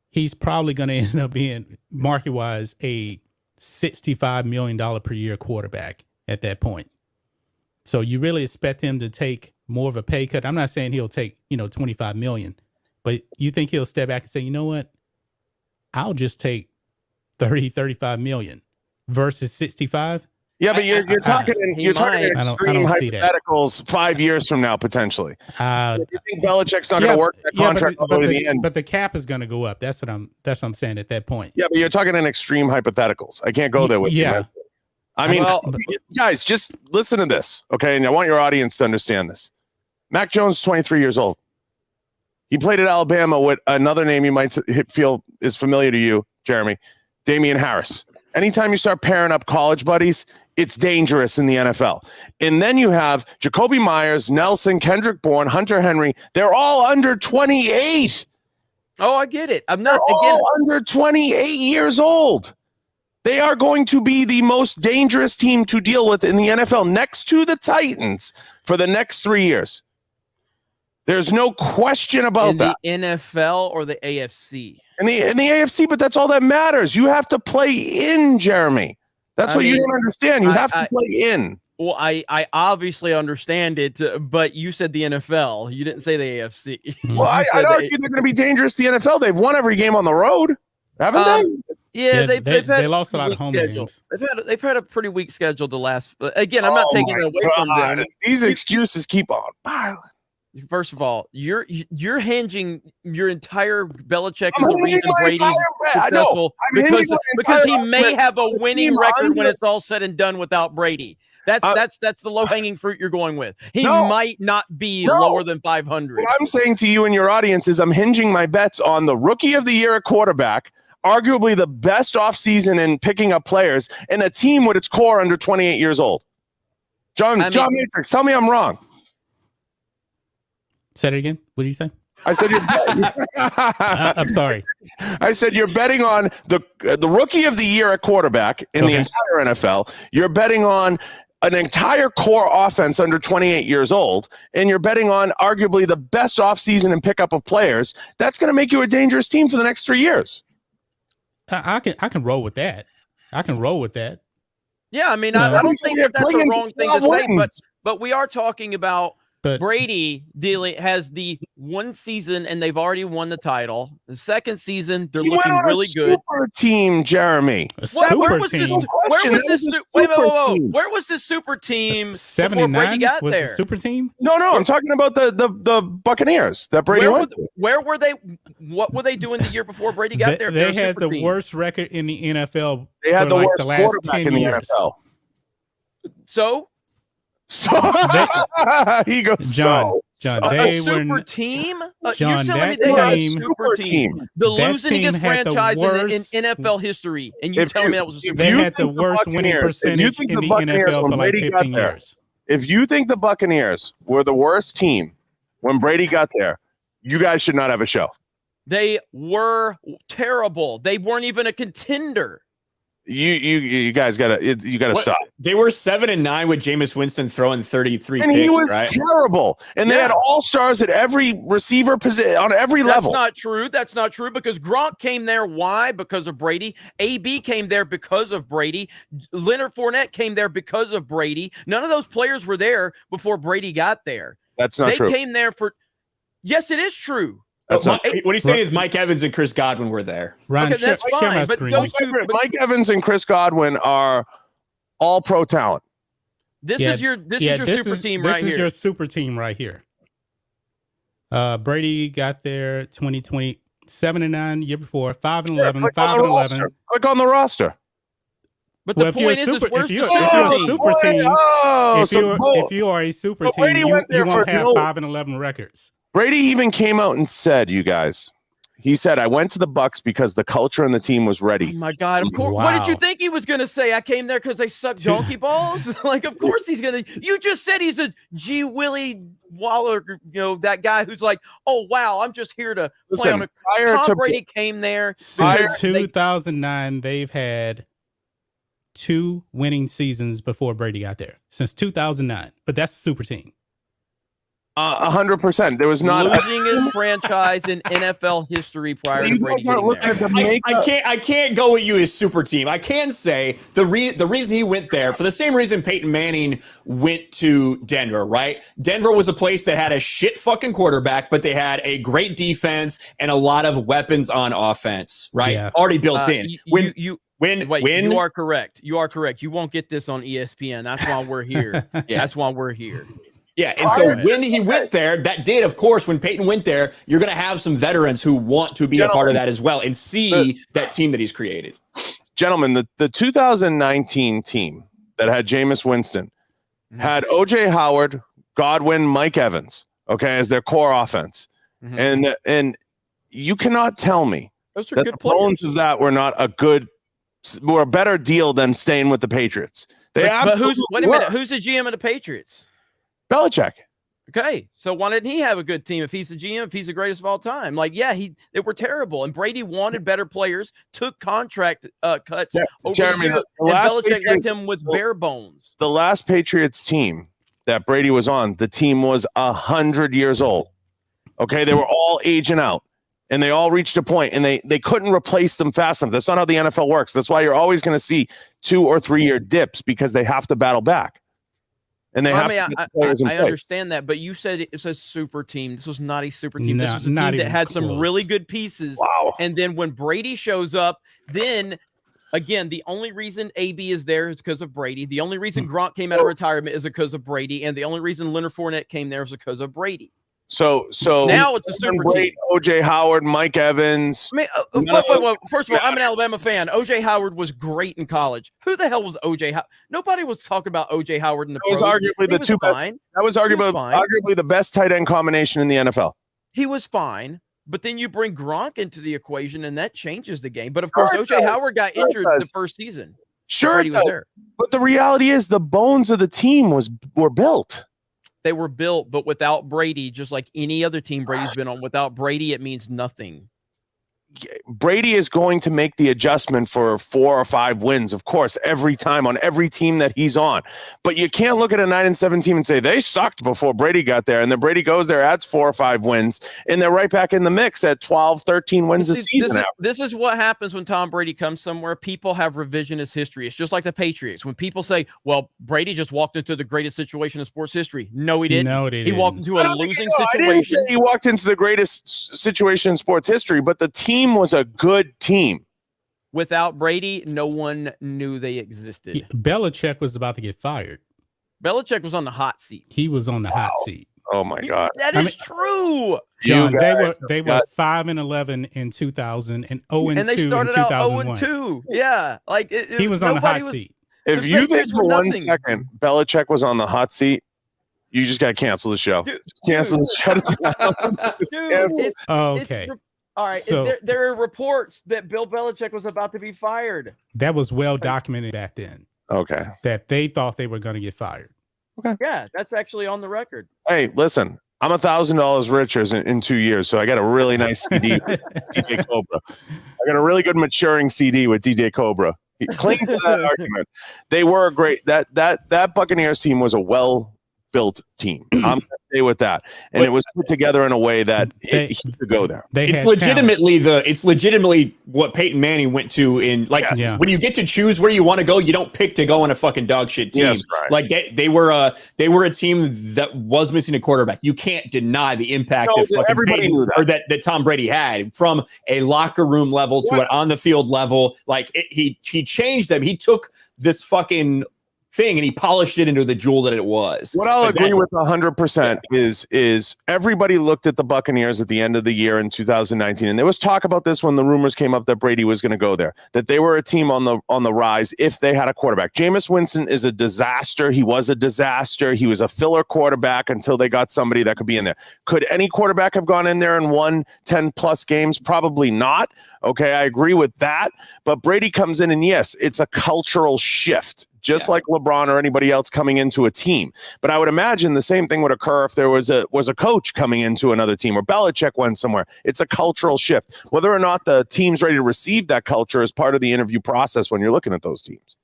he's probably going to end up being, market-wise, a $65 million per year quarterback at that point. So you really expect him to take more of a pay cut. I'm not saying he'll take, $25 million, but you think he'll step back and say, you know what? I'll just take 30, 35 million versus 65. Yeah, but you're talking extreme hypotheticals 5 years from now, potentially. You think Belichick's not going to work that contract all the way to the end? But the cap is going to go up. That's what I'm saying at that point. Yeah, but you're talking in extreme hypotheticals. I can't go there with you. I mean, guys, just listen to this, okay? And I want your audience to understand this. Mac Jones is 23 years old. He played at Alabama with another name you might feel is familiar to you, Jeremy, Damian Harris. Anytime you start pairing up college buddies, it's dangerous in the NFL. And then you have Jacoby Myers, Nelson, Kendrick Bourne, Hunter Henry. They're all under 28. Oh, I get it. They're all under 28 years old. They are going to be the most dangerous team to deal with in the NFL next to the Titans for the next 3 years. There's no question about that. In the NFL or the AFC? In the AFC, but that's all that matters. You have to play in, Jeremy. That's what you don't understand. You have to play in. Well, I obviously understand it, but you said the NFL. You didn't say the AFC. Well, I'd argue they're going to be dangerous to the NFL. They've won every game on the road, haven't they? Yeah, they lost a lot of home games. They've had a pretty weak schedule the last. Again, I'm not taking it away from them. These excuses keep on piling. First of all, you're hinging your entire Belichick is the reason Brady's successful because he may have a winning record when it's all said and done without Brady. That's the low hanging fruit you're going with. He might not be lower than 500. What I'm saying to you and your audience is I'm hinging my bets on the rookie of the year at quarterback, arguably the best offseason in picking up players, and a team with its core under 28 years old. John Matrix, tell me I'm wrong. Say it again. What did you say? I said you're I'm sorry. I said you're betting on the rookie of the year at quarterback in the entire NFL. You're betting on an entire core offense under 28 years old, and you're betting on arguably the best offseason and pickup of players. That's going to make you a dangerous team for the next 3 years. I can roll with that. Yeah, I mean, I don't think that's a wrong thing to say, but we are talking about Brady has the one season and they've already won the title. The second season, they're looking really good. Super team, Jeremy. Where was this super team before Brady got was there? The super team? No, I'm talking about the Buccaneers that Brady went to. Where were they? What were they doing the year before Brady got there? They had the worst record in the NFL. They had the worst quarterback in the NFL. So he goes, John, they were super team. You're telling me they had a super team, the losing franchise in NFL history, and you telling me that was a super team? They had the worst winning percentage in the NFL for like 15 years. If you think the Buccaneers were the worst team when Brady got there, you guys should not have a show. They were terrible. They weren't even a contender. You guys gotta stop. They were 7-9 with Jameis Winston throwing 33 and picks, he was right? terrible. And they had all-stars at every receiver position on every level. That's not true because Gronk came there. Why? Because of Brady. AB came there because of Brady. Leonard Fournette came there because of Brady. None of those players were there before Brady got there. That's not true. They came there for. Yes, it is true. What he's saying is Mike Evans and Chris Godwin were there. Ryan, okay, that's fine. But Mike Evans and Chris Godwin are all pro talent. This is your super team right here. This is your super team right here. Brady got there 2020, 7-9 year before, 5-11, 5-11. Click on the roster. But the point is, where's the super team? If you are a super team, you won't have 5-11 records. Brady even came out and said, you guys, he said, I went to the Bucs because the culture and the team was ready. Oh my God. Of course. Wow. What did you think he was going to say? I came there because they suck donkey balls. Like, of course he's going to. You just said he's a G. Willie Waller, that guy who's like, oh, wow, I'm just here to play on a. Tom Brady came there. Since 2009, they've had 2 winning seasons before Brady got there. Since 2009. But that's a super team. 100%. There was not losing his franchise in NFL history prior to Brady getting there. I can't go with you as super team. I can say the reason he went there for the same reason Peyton Manning went to Denver, right? Denver was a place that had a shit fucking quarterback, but they had a great defense and a lot of weapons on offense, right? Yeah. Already built in. You are correct. You are correct. You won't get this on ESPN. That's why we're here. That's why we're here. Yeah, and so when he went there, that did, of course, when Peyton went there, you're going to have some veterans who want to be a part of that as well and see that team that he's created. Gentlemen, the 2019 team that had Jameis Winston had O.J. Howard, Godwin, Mike Evans, as their core offense. Mm-hmm. And you cannot tell me that the bones of that were a better deal than staying with the Patriots. Wait a minute, who's the GM of the Patriots? Belichick. Okay, so why didn't he have a good team if he's the GM, if he's the greatest of all time? Like, they were terrible, and Brady wanted better players, took contract cuts over Jeremy, the last Belichick left him with bare bones. The last Patriots team that Brady was on, the team was 100 years old. Okay, they were all aging out, and they all reached a point, and they couldn't replace them fast enough. That's not how the NFL works. That's why you're always going to see 2 or 3 year dips because they have to battle back. And they I understand that, but you said it's a super team. This was not a super team. This was a team that had some really good pieces. Wow. And then when Brady shows up, then again, the only reason AB is there is because of Brady. The only reason Gronk came out of retirement is because of Brady. And the only reason Leonard Fournette came there is because of Brady. So now it's a super team. O.J. Howard, Mike Evans. Wait. First of all, I'm an Alabama fan. O.J. Howard was great in college. Who the hell was O.J. Howard? Nobody was talking about O.J. Howard in the pros. That was arguably the two best. That was arguably the best tight end combination in the NFL. He was fine, but then you bring Gronk into the equation, and that changes the game. But of course, O.J. Howard got injured the first season. Sure, he was there. But the reality is, the bones of the team were built. They were built, but without Brady, just like any other team Brady's been on, without Brady, it means nothing. Brady is going to make the adjustment for 4 or 5 wins, of course, every time on every team that he's on. But you can't look at a 9-7 team and say they sucked before Brady got there. And then Brady goes there, adds 4 or 5 wins, and they're right back in the mix at 12, 13 wins a season. This is what happens when Tom Brady comes somewhere. People have revisionist history. It's just like the Patriots. When people say, well, Brady just walked into the greatest situation in sports history. No, he didn't. He walked into a losing situation. I didn't say he walked into the greatest situation in sports history, but the team was a good team. Without Brady, no one knew they existed. Belichick was about to get fired. Belichick was on the hot seat. He was on the hot seat. Oh my God, that is true. John, they were 5-11 in 2000 and 0-2 and they started in out 2001. 0-2 Yeah, like he was on the hot seat. If you think for 1 second Belichick was on the hot seat, you just got to cancel the show. Cancel the shut it down. Okay. All right, so, there are reports that Bill Belichick was about to be fired. That was well documented back then. Okay. That they thought they were going to get fired. Okay. Yeah, that's actually on the record. Hey, listen, I'm $1,000 richer in 2 years, so I got a really nice CD with DJ Cobra. I got a really good maturing CD with DJ Cobra. He clings to that argument. They were great. That Buccaneers team was a well-built team. I'm going to stay with that. And it was put together in a way that he could go there. It's legitimately what Peyton Manning went to in when you get to choose where you want to go, you don't pick to go on a fucking dog shit team. Yes, right. Like they were a team that was missing a quarterback. You can't deny the impact that everybody knew that. Or that Tom Brady had from a locker room level to an on the field level. Like he changed them. He took this fucking thing, and he polished it into the jewel that it was. What I'll agree with 100% is everybody looked at the Buccaneers at the end of the year in 2019, and there was talk about this when the rumors came up that Brady was going to go there, that they were a team on the rise if they had a quarterback. Jameis Winston is a disaster. He was a disaster. He was a filler quarterback until they got somebody that could be in there. Could any quarterback have gone in there and won 10-plus games? Probably not. Okay, I agree with that. But Brady comes in, and yes, it's a cultural shift, just like LeBron or anybody else coming into a team. But I would imagine the same thing would occur if there was a coach coming into another team, or Belichick went somewhere. It's a cultural shift. Whether or not the team's ready to receive that culture is part of the interview process when you're looking at those teams.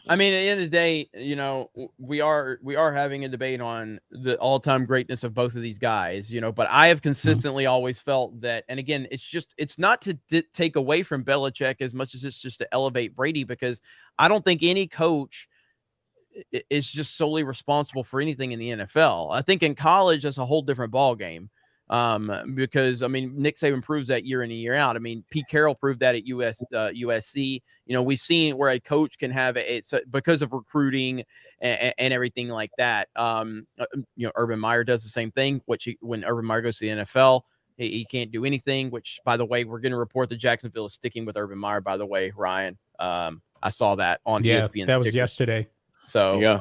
I mean, at the end of the day, you know, we are having a debate on the all-time greatness of both of these guys, you know, but I have consistently always felt that, and again, it's not to take away from Belichick as much as it's just to elevate Brady, because I don't think any coach is just solely responsible for anything in the NFL. I think in college, that's a whole different ball game. Because I mean, Nick Saban proves that year in and year out. I mean, Pete Carroll proved that at USC. You know, we've seen where a coach can have it because of recruiting and everything like that. You know, Urban Meyer does the same thing. When Urban Meyer goes to the NFL, he can't do anything. Which, by the way, we're going to report that Jacksonville is sticking with Urban Meyer. By the way, Ryan, I saw that on ESPN. That was yesterday. So,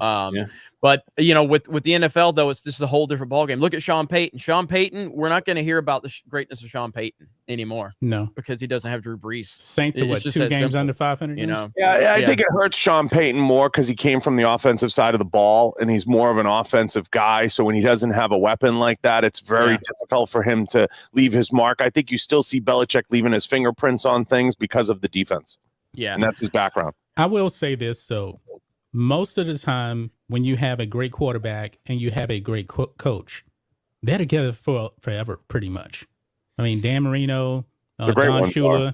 but you know, with the NFL though, this is a whole different ballgame. Look at Sean Payton. Sean Payton, we're not going to hear about the greatness of Sean Payton anymore. No, because he doesn't have Drew Brees. Saints are 2 games under 500. You know, I think it hurts Sean Payton more because he came from the offensive side of the ball, and he's more of an offensive guy. So when he doesn't have a weapon like that, it's very difficult for him to leave his mark. I think you still see Belichick leaving his fingerprints on things because of the defense. Yeah, and that's his background. I will say this though. Most of the time, when you have a great quarterback and you have a great coach, they're together for forever, pretty much. I mean, Dan Marino, Don Shula,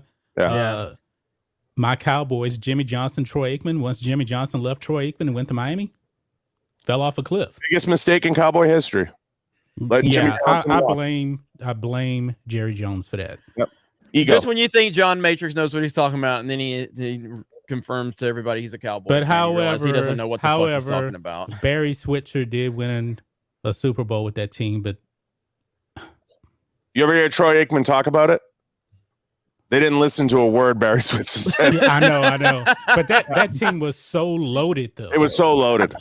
my Cowboys, Jimmy Johnson, Troy Aikman. Once Jimmy Johnson left Troy Aikman and went to Miami, fell off a cliff. Biggest mistake in Cowboy history. I blame Jerry Jones for that. Yep. Ego. Just when you think John Matrix knows what he's talking about, and then he confirms to everybody he's a Cowboy. But however, he doesn't know what the fuck he's talking about. Barry Switzer did win a Super Bowl with that team, but you ever hear Troy Aikman talk about it? They didn't listen to a word Barry Switzer said. Yeah, I know. But that team was so loaded, though. It was so loaded.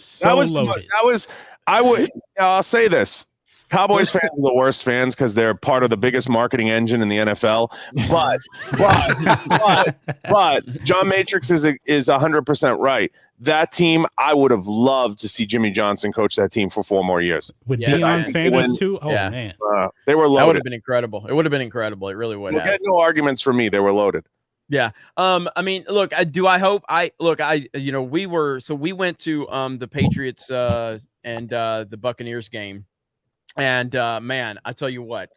I'll say this. Cowboys fans are the worst fans because they're part of the biggest marketing engine in the NFL. But John Matrix is 100% right. That team, I would have loved to see Jimmy Johnson coach that team for 4 more years. With Deion Sanders too? Oh, man. They were loaded. That would have been incredible. It would have been incredible. It really would have. Get no arguments from me. They were loaded. Yeah. I mean, look, we went to the Patriots and the Buccaneers game. And man, I tell you what,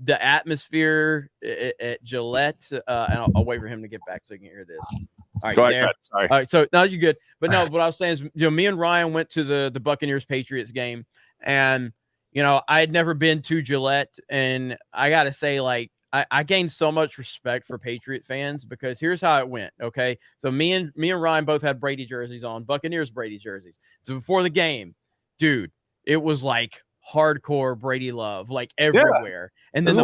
the atmosphere at Gillette, and I'll wait for him to get back so you can hear this. All right, go ahead. Sorry. All right, so now you're good. But no, what I was saying is, you know, me and Ryan went to the Buccaneers Patriots game, and you know, I had never been to Gillette, and I gotta say, like, I gained so much respect for Patriot fans because here's how it went. Okay, so me and Ryan both had Brady jerseys on, Buccaneers Brady jerseys. So before the game, dude, it was like hardcore Brady love, like everywhere. And then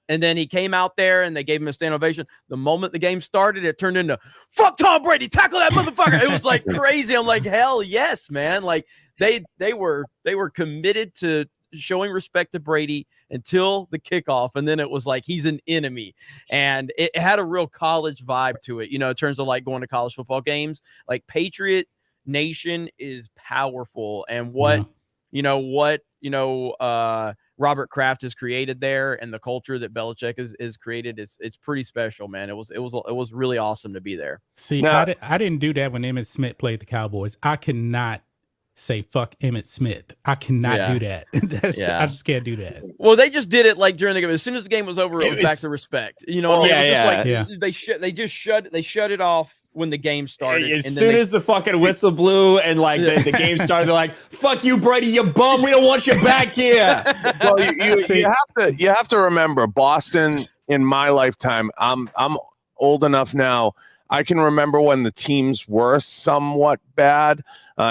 and then he came out there and they gave him a stand ovation. The moment the game started, it turned into fuck Tom Brady, tackle that motherfucker. It was like crazy. I'm like, hell yes, man. Like they were committed to showing respect to Brady until the kickoff, and then it was like he's an enemy, and it had a real college vibe to it, you know, in terms of like going to college football games. Like Patriot Nation is powerful, and Robert Kraft has created there, and the culture that Belichick is created it's pretty special, man. It was really awesome to be there. See, now, I didn't do that when Emmitt Smith played the Cowboys. I cannot say fuck Emmitt Smith. I cannot do that. I just can't do that. Well, they just did it like during the game. As soon as the game was over, it was back to respect. You know, they shut it off when the game started. As soon as the fucking whistle blew and like the game started, they're like, "Fuck you, Brady, you bum. We don't want you back here." Well, you have to remember Boston. In my lifetime, I'm old enough now. I can remember when the teams were somewhat bad.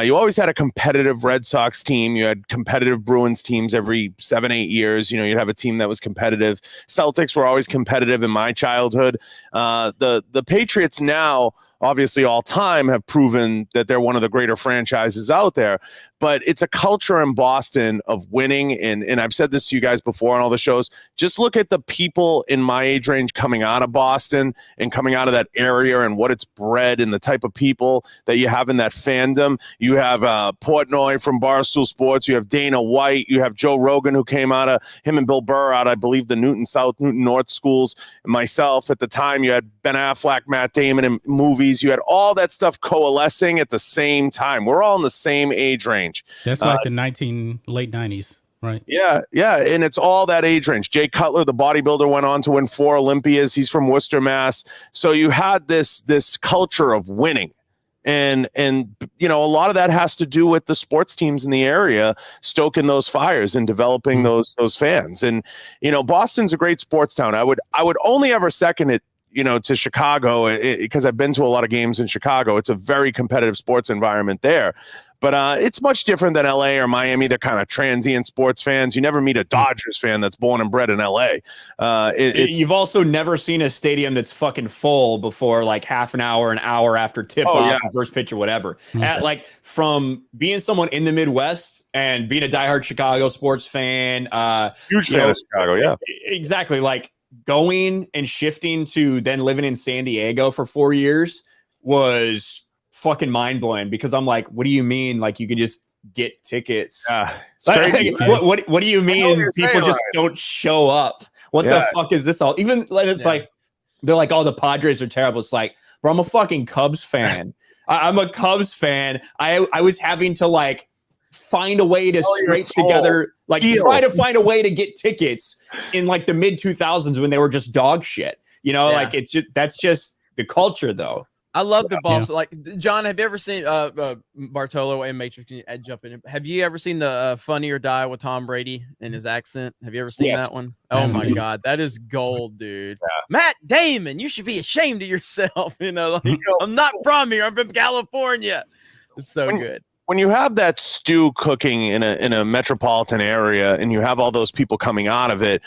You always had a competitive Red Sox team. You had competitive Bruins teams every 7-8 years. You'd have a team that was competitive. Celtics were always competitive in my childhood. The Patriots now, obviously all time, have proven that they're one of the greater franchises out there. But it's a culture in Boston of winning. And I've said this to you guys before on all the shows. Just look at the people in my age range coming out of Boston and coming out of that area and what it's bred and the type of people that you have in that fandom. You have Portnoy from Barstool Sports. You have Dana White. You have Joe Rogan, who came out of him and Bill Burr out, I believe, the Newton South, Newton North schools. And myself at the time, you had Ben Affleck, Matt Damon in movies. You had all that stuff coalescing at the same time. We're all in the same age range. That's like the late 90s, right? Yeah, and it's all that age range. Jay Cutler, the bodybuilder, went on to win 4 Olympias. He's from Worcester, Mass. So you had this culture of winning. And a lot of that has to do with the sports teams in the area stoking those fires and developing those fans. And Boston's a great sports town. I would only ever second it to Chicago, because I've been to a lot of games in Chicago. It's a very competitive sports environment there. But it's much different than LA or Miami. They're kind of transient sports fans. You never meet a Dodgers fan that's born and bred in LA. You've also never seen a stadium that's fucking full before like half an hour after tip off, first pitch or whatever. Like, from being someone in the Midwest and being a diehard Chicago sports fan, huge fan of Chicago. Yeah, exactly. Like, going and shifting to then living in San Diego for 4 years was fucking mind-blowing, because I'm like, what do you mean, like, you can just get tickets? What do you mean people just don't show up? What the fuck is this all? Even like, it's like, they're like, oh, the Padres are terrible. It's like, bro, I'm a fucking Cubs fan. I'm a Cubs fan. I was having to like find a way to scrape together, like try to find a way to get tickets in like the mid 2000s when they were just dog shit. Like, it's just, that's just the culture though. I love the Boston. Like, John, have you ever seen Bartolo and Matrix? Can you jump in? Have you ever seen the Funny or Die with Tom Brady and his accent? Have you ever seen that one? Oh my God, that is gold, dude. Yeah. Matt Damon, you should be ashamed of yourself. I'm not from here. I'm from California. It's so good. When you have that stew cooking in a metropolitan area and you have all those people coming out of it,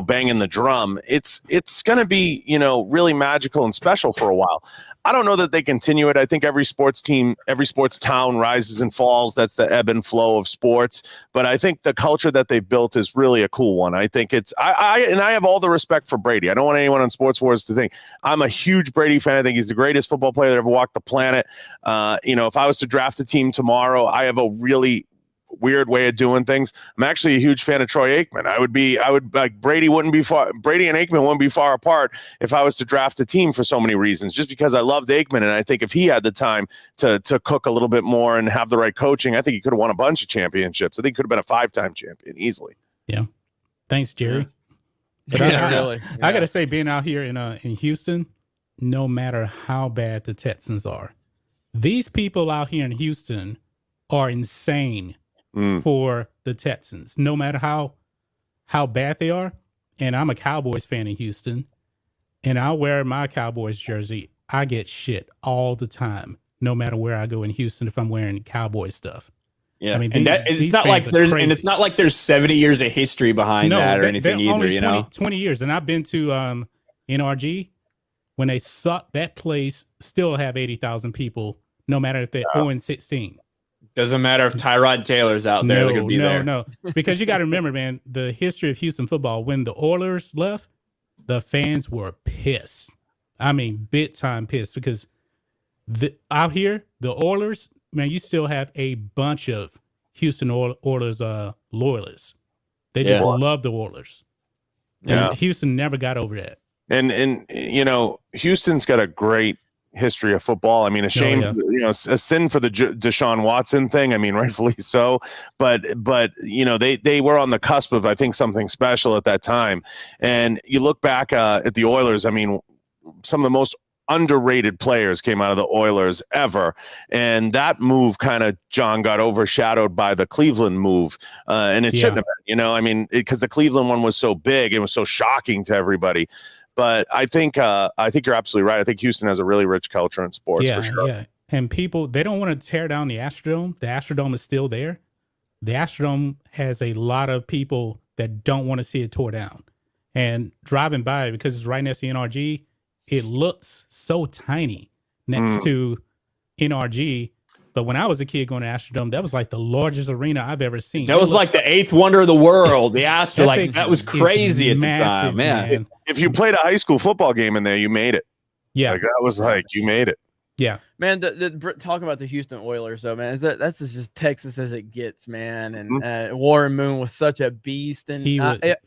banging the drum, it's going to be, really magical and special for a while. I don't know that they continue it. I think every sports team, every sports town rises and falls. That's the ebb and flow of sports. But I think the culture that they built is really a cool one. I think I have all the respect for Brady. I don't want anyone on Sports Wars to think I'm a huge Brady fan. I think he's the greatest football player that ever walked the planet. If I was to draft a team tomorrow, I have a really weird way of doing things. I'm actually a huge fan of Troy Aikman. Brady and Aikman wouldn't be far apart if I was to draft a team for so many reasons, just because I loved Aikman. And I think if he had the time to cook a little bit more and have the right coaching, I think he could have won a bunch of championships. I think he could have been a 5-time champion easily. Yeah. Thanks, Jerry. But I got to say, being out here in Houston, no matter how bad the Texans are, these people out here in Houston are insane for the Texans, no matter how bad they are. And I'm a Cowboys fan in Houston, and I wear my Cowboys jersey. I get shit all the time, no matter where I go in Houston, if I'm wearing Cowboy stuff. Yeah, I mean, it's not like there's 70 years of history behind that or anything either. Only 20 years, and I've been to NRG. When they suck, that place still have 80,000 people, no matter if they're 0-16. Doesn't matter if Tyrod Taylor's out there. They're going to be there. No. Because you got to remember, man, the history of Houston football, when the Oilers left, the fans were pissed. I mean, big time pissed, because out here, the Oilers, man, you still have a bunch of Houston Oilers loyalists. They just love the Oilers. Yeah. And Houston never got over that. And Houston's got a great history of football. I mean, a shame, a sin for the Deshaun Watson thing. I mean, rightfully so. But they were on the cusp of, I think, something special at that time. And you look back at the Oilers. I mean, some of the most underrated players came out of the Oilers ever. And that move kind of, John, got overshadowed by the Cleveland move. And it shouldn't have been, I mean, because the Cleveland one was so big, it was so shocking to everybody. But I think you're absolutely right. I think Houston has a really rich culture in sports, for sure. Yeah. And people, they don't want to tear down the Astrodome. The Astrodome is still there. The Astrodome has a lot of people that don't want to see it tore down. And driving by, because it's right next to NRG, it looks so tiny next to NRG. But when I was a kid going to Astrodome, that was like the largest arena I've ever seen. That was like the 8th wonder of the world, the Astro. Like, that was crazy at the massive, time, man. If you played a high school football game in there, you made it. Yeah. Like, that was like, you made it. Yeah. Man, talking about the Houston Oilers, though, man, that's just Texas as it gets, man. And Warren Moon was such a beast. And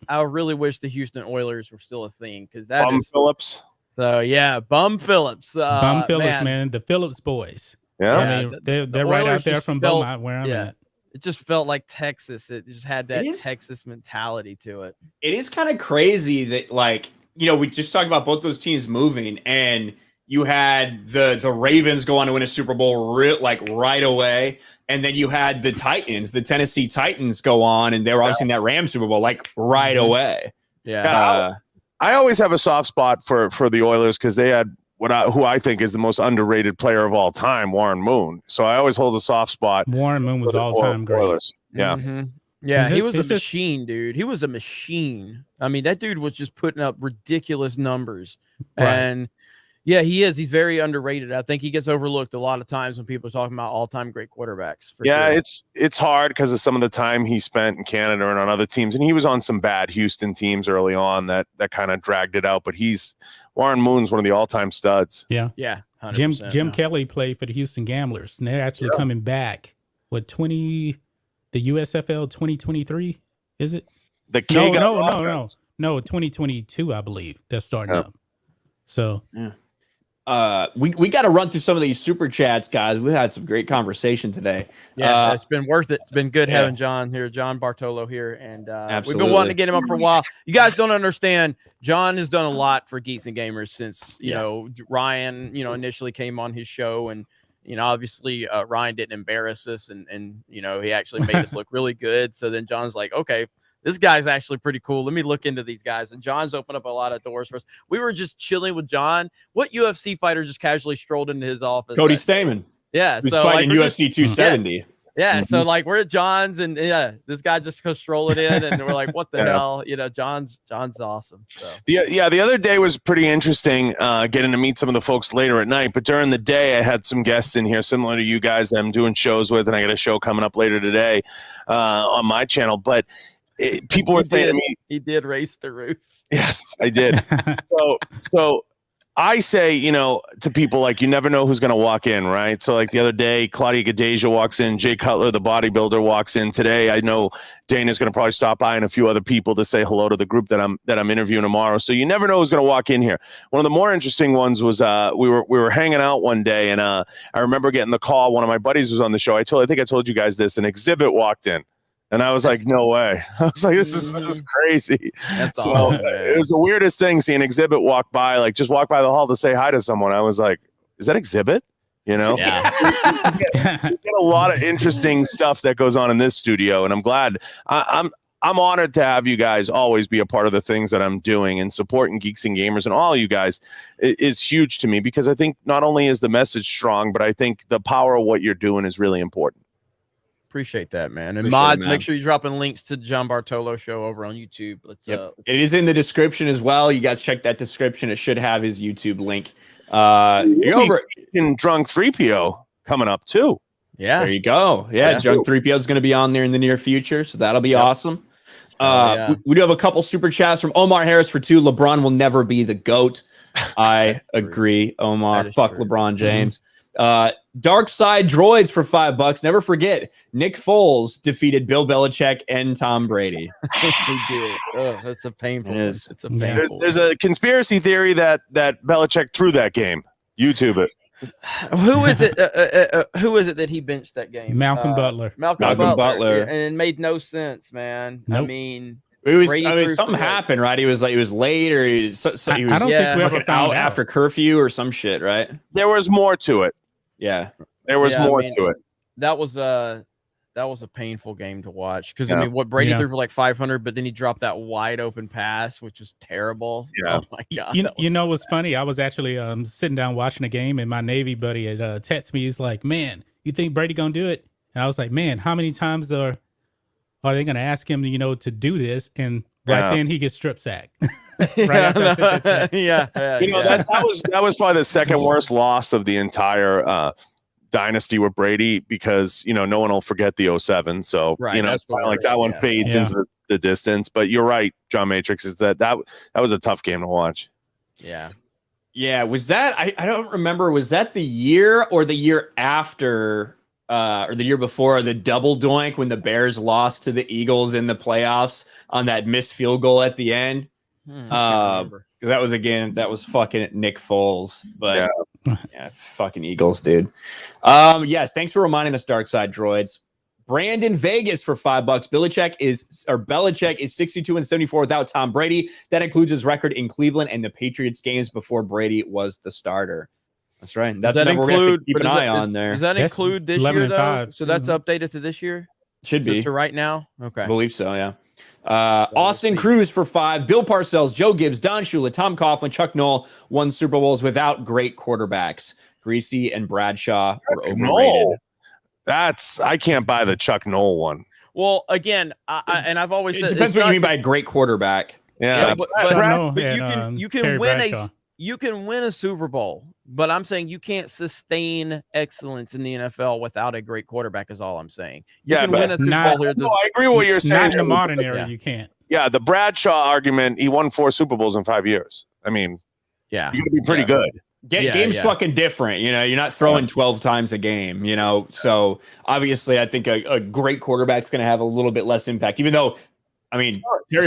I really wish the Houston Oilers were still a thing, because that Bum Phillips. So, yeah, Bum Phillips. Bum Phillips, man. The Phillips boys. Yeah. I mean, they're right out there from Beaumont, where I'm at. It just felt like Texas. It just had that Texas mentality to it. It is kind of crazy that, like, you know, we just talked about both those teams moving, and you had the Ravens go on to win a Super Bowl right away. And then you had the Titans, the Tennessee Titans, go on, and they were obviously in that Rams Super Bowl right away. Yeah. I always have a soft spot for the Oilers, because they had who I think is the most underrated player of all time, Warren Moon. So I always hold a soft spot. Warren Moon was all-time great. Oilers. Yeah. Mm-hmm. Yeah, he was a machine, dude. He was a machine. I mean, that dude was just putting up ridiculous numbers. Right. And yeah, he is. He's very underrated. I think he gets overlooked a lot of times when people are talking about all-time great quarterbacks. Yeah, sure. It's hard because of some of the time he spent in Canada and on other teams. And he was on some bad Houston teams early on that kind of dragged it out. But Warren Moon's one of the all-time studs. Yeah. Yeah. 100%. Jim Kelly played for the Houston Gamblers, and they're actually coming back with the USFL 2023, is it? The King No, 2022, I believe they're starting up. So we got to run through some of these super chats, guys. We had some great conversation today. Yeah, it's been worth it. It's been good having John here, John Bartolo here, and we've been wanting to get him up for a while. You guys don't understand. John has done a lot for Geeks and Gamers since you know Ryan, initially came on his show, and obviously Ryan didn't embarrass us, and he actually made us look really good. So then John's like, okay, this guy's actually pretty cool. Let me look into these guys. And John's opened up a lot of doors for us. We were just chilling with John. What UFC fighter just casually strolled into his office? Cody Stamen. Yeah. He's fighting UFC 270. Yeah. So like we're at John's, and this guy just goes strolling in, and we're like, what the hell? John's awesome. So. The other day was pretty interesting, getting to meet some of the folks later at night. But during the day, I had some guests in here similar to you guys that I'm doing shows with, and I got a show coming up later today on my channel. But people were saying to me, he did race the roof. Yes, I did. So I say, to people, like, you never know who's going to walk in, right? So like the other day, Claudia Gadeja walks in, Jay Cutler, the bodybuilder, walks in. Today, I know Dana's going to probably stop by and a few other people to say hello to the group that I'm interviewing tomorrow. So you never know who's going to walk in here. One of the more interesting ones was we were hanging out one day, and I remember getting the call. One of my buddies was on the show. I think I told you guys this. An exhibit walked in. And I was like, no way. I was like, this is crazy. That's so awesome, it was the weirdest thing, seeing Exhibit walk by, like just walk by the hall to say hi to someone. I was like, is that Exhibit? Yeah. we get a lot of interesting stuff that goes on in this studio. And I'm glad I'm honored to have you guys always be a part of the things that I'm doing, and supporting Geeks and Gamers and all you guys is huge to me, because I think not only is the message strong, but I think the power of what you're doing is really important. Appreciate that, man. And mods, make sure you're dropping links to John Bartolo show over on YouTube. It is in the description as well. You guys check that description. It should have his YouTube link. You're over in Drunk 3PO coming up too. Yeah. There you go. Yeah. Drunk 3PO is going to be on there in the near future, so that'll be awesome. We do have a couple super chats from Omar Harris for 2. LeBron will never be the GOAT. I agree, Omar. Fuck true. LeBron James. Dark Side Droids for $5. Never forget, Nick Foles defeated Bill Belichick and Tom Brady. He did. Oh, that's a painful. It is. It's a painful. There's a conspiracy theory that Belichick threw that game. YouTube it. Who is it? Who is it that he benched that game? Malcolm Butler. Malcolm Butler. And it made no sense, man. Nope. I mean, something happened, right? He was late, or he was I don't think we ever found out after curfew or some shit, right? There was more to it. Yeah, there was more to it. That was that was a painful game to watch because I mean, what Brady threw for like 500, but then he dropped that wide open pass, which was terrible. Yeah. Oh my god! You know what's funny? I was actually sitting down watching a game, and my Navy buddy had texted me. He's like, "Man, you think Brady gonna do it?" And I was like, "Man, how many times are they gonna ask him, to do this?" And right then he gets strip sacked. Right after I sent that text. That was probably the second worst loss of the entire dynasty with Brady because no one will forget the 07. So it's kind of like that one fades into the distance. But you're right, John Matrix. Is that was a tough game to watch. Yeah. Was that I don't remember. Was that the year or the year after? Or the year before, the double doink when the Bears lost to the Eagles in the playoffs on that missed field goal at the end. That was fucking Nick Foles, but fucking Eagles, dude. Yes, thanks for reminding us, Dark Side Droids. Brandon Vegas for $5. Belichick is 62-74 without Tom Brady. That includes his record in Cleveland and the Patriots games before Brady was the starter. That's right. That's the number we're going to have to keep an eye on there. Does that include this year, though? So that's updated to this year? Should be. To right now? Okay. I believe so, yeah. Austin Cruz for $5. Bill Parcells, Joe Gibbs, Don Shula, Tom Coughlin, Chuck Noll won Super Bowls without great quarterbacks. Greasy and Bradshaw were overrated. I can't buy the Chuck Noll one. Well, again, I've always said it depends what you mean by a great quarterback. Yeah, but you can win you can win a Super Bowl, but I'm saying you can't sustain excellence in the NFL without a great quarterback is all I'm saying. You can win a Super Bowl here. I agree with what you're saying. Not in the modern era, you can't. Yeah, the Bradshaw argument, he won 4 Super Bowls in 5 years. I mean, you got to be pretty good. Game's fucking different. You're not throwing 12 times a game, So obviously I think a great quarterback's going to have a little bit less impact, even though Terry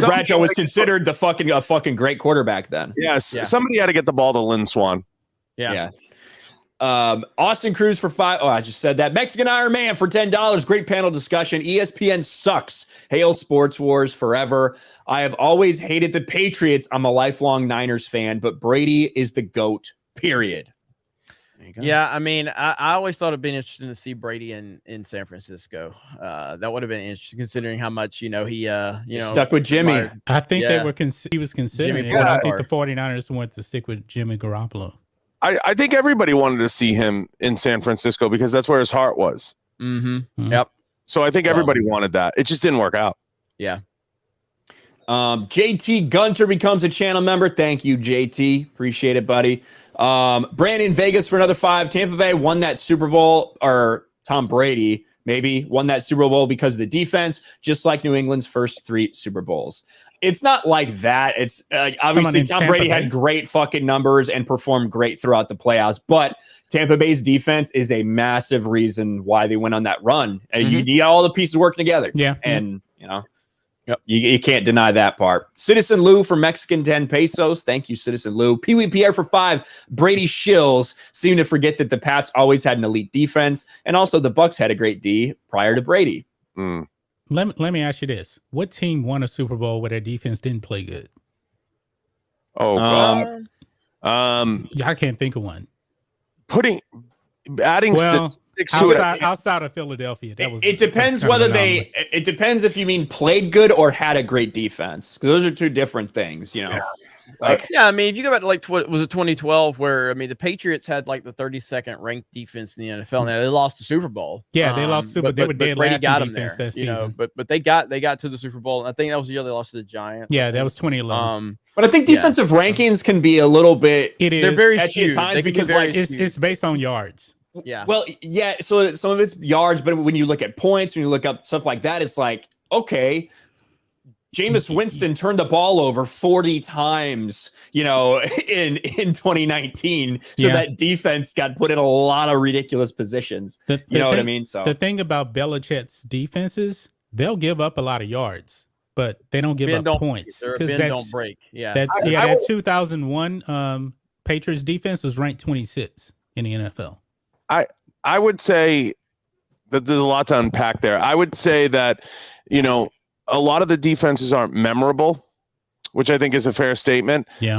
Bradshaw was considered a fucking great quarterback then. Yes. Somebody had to get the ball to Lynn Swan. Yeah. Austin Cruz for $5. Oh, I just said that. Mexican Iron Man for $10. Great panel discussion. ESPN sucks. Hail Sports Wars forever. I have always hated the Patriots. I'm a lifelong Niners fan, but Brady is the GOAT, period. Yeah, I always thought it'd been interesting to see Brady in San Francisco. That would have been interesting considering how much he stuck with Jimmy. I think he was considering it. I think the 49ers wanted to stick with Jimmy Garoppolo. I think everybody wanted to see him in San Francisco because that's where his heart was. Mm-hmm. Yep. So I think everybody wanted that. It just didn't work out. Yeah. JT Gunter becomes a channel member. Thank you, JT. Appreciate it, buddy. Brandon Vegas for another $5. Tampa Bay won that Super Bowl, or Tom Brady maybe won that Super Bowl because of the defense, just like New England's first 3 Super Bowls. It's not like that. It's obviously Tom Brady had great fucking numbers and performed great throughout the playoffs, but Tampa Bay's defense is a massive reason why they went on that run. And you need all the pieces working together. Yeah. And, you can't deny that part. Citizen Lou for Mexican 10 pesos. Thank you, Citizen Lou. Pee Wee Pierre for $5. Brady shills seem to forget that the Pats always had an elite defense, and also the Bucks had a great D prior to Brady. Let me ask you this: what team won a Super Bowl where their defense didn't play good? Oh God, I can't think of one. Adding statistics to it outside of Philadelphia. It depends whether it depends if you mean played good or had a great defense, because those are two different things, if you go back to was it 2012 where the Patriots had like the 32nd ranked defense in the NFL and they lost the Super Bowl. Yeah, they lost Super Bowl. They were dead last in defense that season. But they got to the Super Bowl, and I think that was the year they lost to the Giants. Yeah, that was 2011. But I think defensive rankings can be a little bit. They're very sketchy at times because it's based on yards. Yeah. Well, yeah. So some of it's yards, but when you look at points, when you look up stuff like that, it's like, okay, Jameis Winston turned the ball over 40 times, in 2019. So that defense got put in a lot of ridiculous positions. What I mean? So the thing about Belichick's defenses, they'll give up a lot of yards, but they don't give up points because don't break. Yeah. That 2001 Patriots defense was ranked 26 in the NFL. I would say that there's a lot to unpack there. I would say that, a lot of the defenses aren't memorable. which I think is a fair statement. Yeah.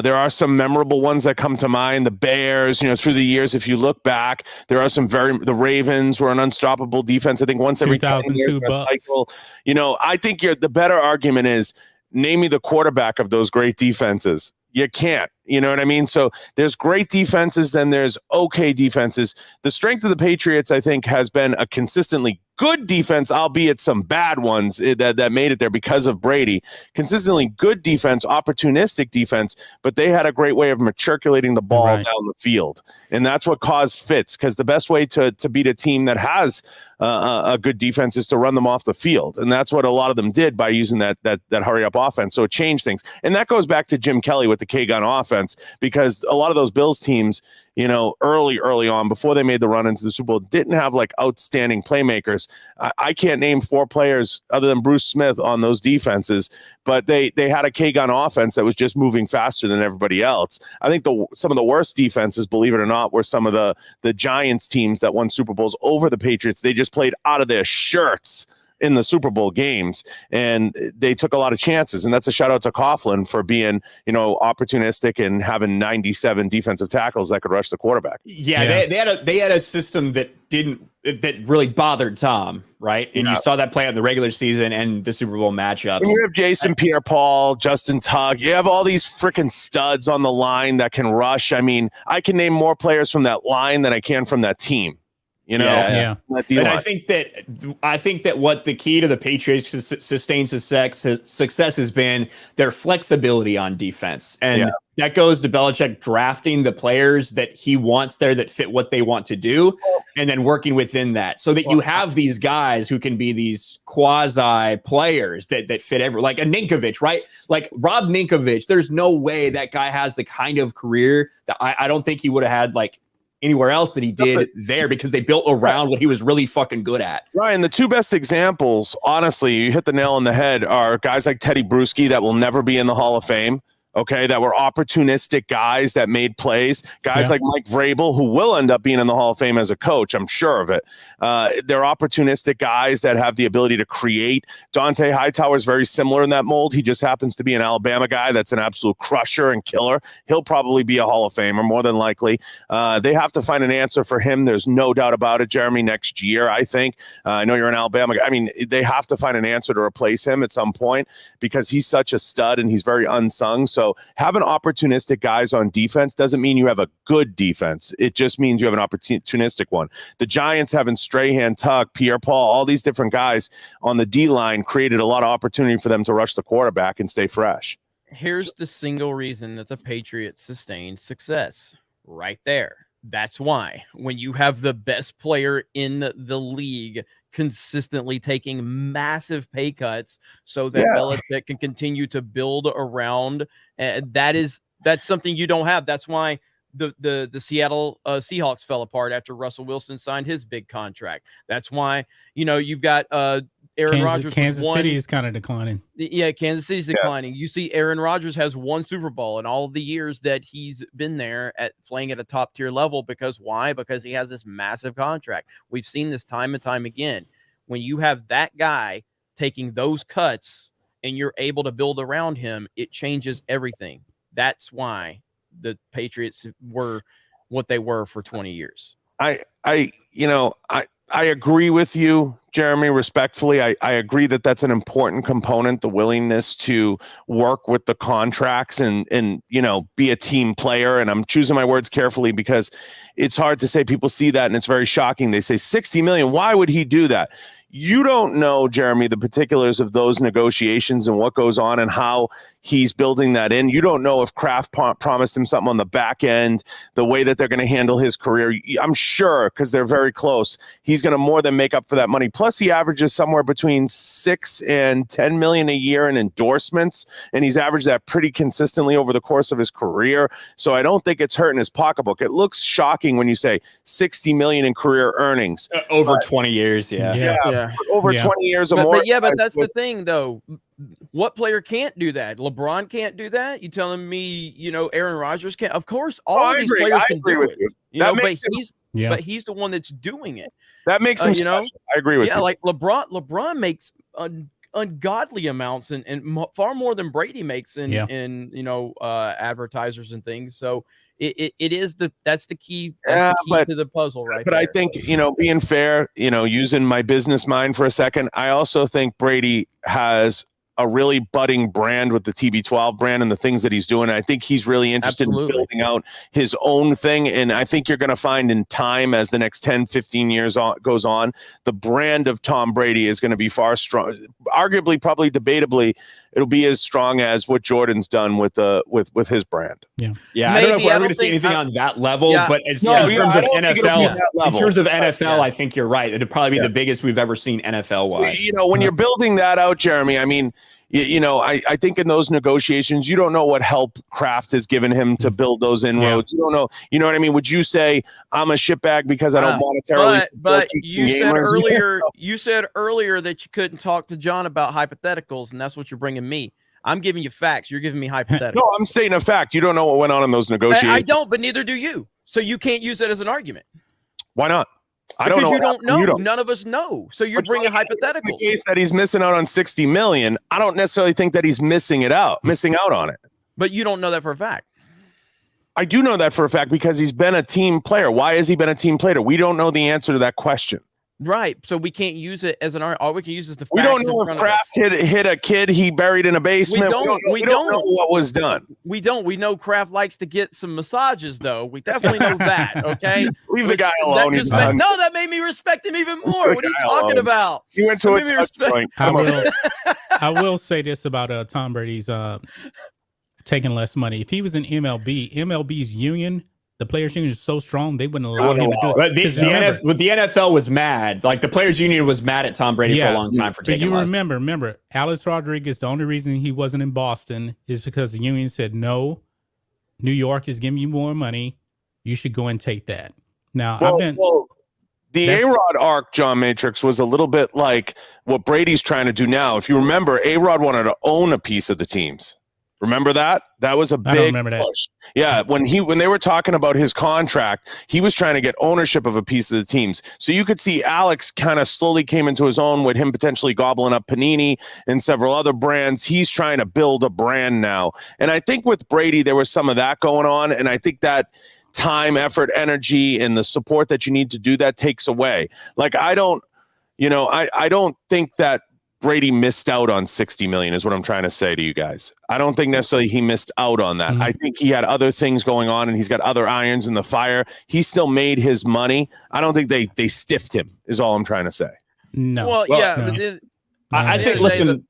There are some memorable ones that come to mind. The Bears, through the years, if you look back, there are some the Ravens were an unstoppable defense. I think once every 10 years in a cycle. I think the better argument is name me the quarterback of those great defenses. You can't. You know what I mean? So there's great defenses, then there's okay defenses. The strength of the Patriots, I think, has been a consistently good defense, albeit some bad ones that made it there because of Brady. Consistently good defense, opportunistic defense, but they had a great way of matriculating the ball down the field. And that's what caused fits, because the best way to beat a team that has a good defense is to run them off the field. And that's what a lot of them did by using that hurry-up offense. So it changed things. And that goes back to Jim Kelly with the K-Gun offense, because a lot of those Bills teams, early on, before they made the run into the Super Bowl, didn't have like outstanding playmakers. I can't name 4 players other than Bruce Smith on those defenses, but they had a K-Gun offense that was just moving faster than everybody else. I think some of the worst defenses, believe it or not, were some of the Giants teams that won Super Bowls over the Patriots. They just played out of their shirts in the Super Bowl games, and they took a lot of chances. And that's a shout out to Coughlin for being, opportunistic and having 97 defensive tackles that could rush the quarterback. Yeah. They had a system that really bothered Tom, right? And you saw that play out in the regular season and the Super Bowl matchups. And you have Jason Pierre-Paul, Justin Tugg. You have all these freaking studs on the line that can rush. I mean, I can name more players from that line than I can from that team. And I think that what the key to the Patriots sustained success has been their flexibility on defense. And that goes to Belichick drafting the players that he wants there that fit what they want to do, and then working within that so that you have these guys who can be these quasi players that fit like a Ninkovich, right? Like Rob Ninkovich, there's no way that guy has the kind of career that I don't think he would have had like anywhere else that he did there, because they built around what he was really fucking good at. Ryan, the 2 best examples, honestly, you hit the nail on the head, are guys like Teddy Bruschi that will never be in the Hall of Fame. Okay, that were opportunistic guys that made plays. Guys like Mike Vrabel, who will end up being in the Hall of Fame as a coach, I'm sure of it. They're opportunistic guys that have the ability to create. Dante Hightower is very similar in that mold. He just happens to be an Alabama guy that's an absolute crusher and killer. He'll probably be a Hall of Famer, more than likely. They have to find an answer for him. There's no doubt about it, Jeremy, next year, I think. I know you're an Alabama guy. I mean, they have to find an answer to replace him at some point, because he's such a stud and he's very unsung. So having opportunistic guys on defense doesn't mean you have a good defense. It just means you have an opportunistic one. The Giants having Strahan, Tuck, Pierre-Paul, all these different guys on the D-line created a lot of opportunity for them to rush the quarterback and stay fresh. Here's the single reason that the Patriots sustained success right there. That's why when you have the best player in the league consistently taking massive pay cuts so that Belichick can continue to build around, that's something you don't have. That's why the Seattle Seahawks fell apart after Russell Wilson signed his big contract. That's why, you've got Aaron Rodgers. Kansas City is kind of declining. Yeah, Kansas City's declining. You see Aaron Rodgers has 1 Super Bowl in all of the years that he's been there at playing at a top tier level. Because why? Because he has this massive contract. We've seen this time and time again. When you have that guy taking those cuts and you're able to build around him, it changes everything. That's why the Patriots were what they were for 20 years. I agree with you, Jeremy, respectfully. I agree that that's an important component, the willingness to work with the contracts and be a team player. And I'm choosing my words carefully because it's hard to say. People see that and it's very shocking. They say $60 million. Why would he do that? You don't know, Jeremy, the particulars of those negotiations and what goes on and how he's building that in. You don't know if Kraft promised him something on the back end, the way that they're going to handle his career. I'm sure, because they're very close, he's going to more than make up for that money. Plus, he averages somewhere between $6 and $10 million a year in endorsements, and he's averaged that pretty consistently over the course of his career. So I don't think it's hurting his pocketbook. It looks shocking when you say $60 million in career earnings over 20 years. Over 20 years or more. But that's the thing, though. What player can't do that? LeBron can't do that. You telling me, Aaron Rodgers can't? Of course, all of these players can do it. But he's the one that's doing it. That makes him special. I agree with you. Like LeBron makes ungodly amounts and far more than Brady makes in advertisers and things. So it is that's the key. That's the key to the puzzle, right? But there. I think, being fair, using my business mind for a second, I also think Brady has a really budding brand with the TB12 brand and the things that he's doing. I think he's really interested in building out his own thing. And I think you're going to find in time, as the next 10, 15 years goes on, the brand of Tom Brady is going to be far strong, arguably, probably debatably, it'll be as strong as what Jordan's done with his brand. Yeah. I don't know if we're ever going to see anything on that level, but in terms of NFL, I think you're right. It'd probably be the biggest we've ever seen NFL wise. When you're building that out, Jeremy, I mean, I think in those negotiations, you don't know what help Kraft has given him to build those inroads. You don't know. You know what I mean? Would you say I'm a shitbag because I don't monetarily support Geeks Gamers? You said earlier that you couldn't talk to John about hypotheticals, and that's what you're bringing me. I'm giving you facts. You're giving me hypotheticals. No, I'm stating a fact. You don't know what went on in those negotiations. I don't, but neither do you. So you can't use it as an argument. Why not? I don't know. You don't know. None of us know. So you're bringing hypotheticals. In the case that he's missing out on $60 million, I don't necessarily think that he's missing out on it. But you don't know that for a fact. I do know that for a fact because he's been a team player. Why has he been a team player? We don't know the answer to that question. Right. So we can't use it as an argument. All we can use is the facts. We don't know if Kraft hit a kid he buried in a basement. We don't know what was done. We don't. We know Kraft likes to get some massages, though. We definitely know that. Okay. Leave the guy alone. That made me respect him even more. What are you talking about? He went to a touch point. I will say this about Tom Brady's taking less money. If he was in MLB's union, the players' union is so strong they wouldn't allow him to do it. But the NFL was mad. Like the players' union was mad at Tom Brady for a long time for taking less. Remember, Alex Rodriguez, the only reason he wasn't in Boston is because the union said, no, New York is giving you more money. You should go and take that. Now, the A-Rod arc, John Matrix, was a little bit like what Brady's trying to do now. If you remember, A-Rod wanted to own a piece of the teams. Remember that? That was a big push. Yeah, when they were talking about his contract, he was trying to get ownership of a piece of the teams. So you could see Alex kind of slowly came into his own with him potentially gobbling up Panini and several other brands. He's trying to build a brand now. And I think with Brady, there was some of that going on. And I think that time, effort, energy, and the support that you need to do that takes away. Like, I don't think that Brady missed out on $60 million is what I'm trying to say to you guys. I don't think necessarily he missed out on that. I think he had other things going on and he's got other irons in the fire. He still made his money. I don't think they stiffed him is all I'm trying to say. No. I think, listen,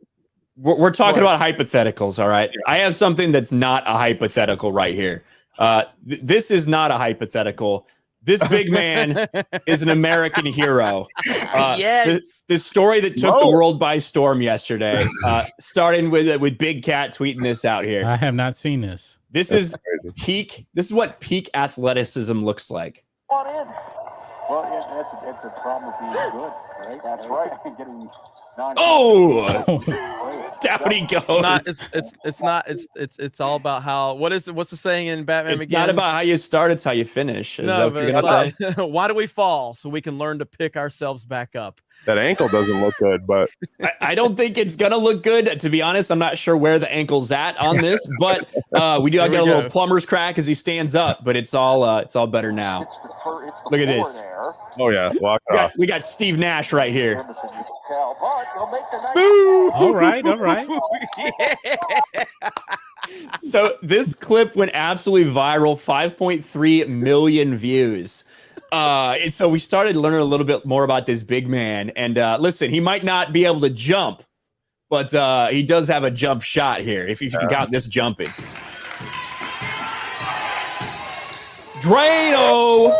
we're talking about hypotheticals. All right. I have something that's not a hypothetical right here. This is not a hypothetical. This big man is an American hero. Yes. The story that took the world by storm yesterday, starting with Big Cat tweeting this out here. I have not seen this. This is what peak athleticism looks like. On in. Well, it's a problem of being good, right? That's right. Getting down he goes. It's all about how. What's the saying in Batman It's Begins? not about how you start, it's how you finish. Is that what you're gonna say? Why do we fall? So we can learn to pick ourselves back up. That ankle doesn't look good, but I don't think it's gonna look good. To be honest, I'm not sure where the ankle's at on this, but we do. I got a little plumber's crack as he stands up, but it's all better now. Look at this. Oh yeah, walk it off. We got Steve Nash right here. All right. So this clip went absolutely viral, 5.3 million views. And so we started learning a little bit more about this big man. And listen, he might not be able to jump, but he does have a jump shot here, if you can count this jumping. Drano!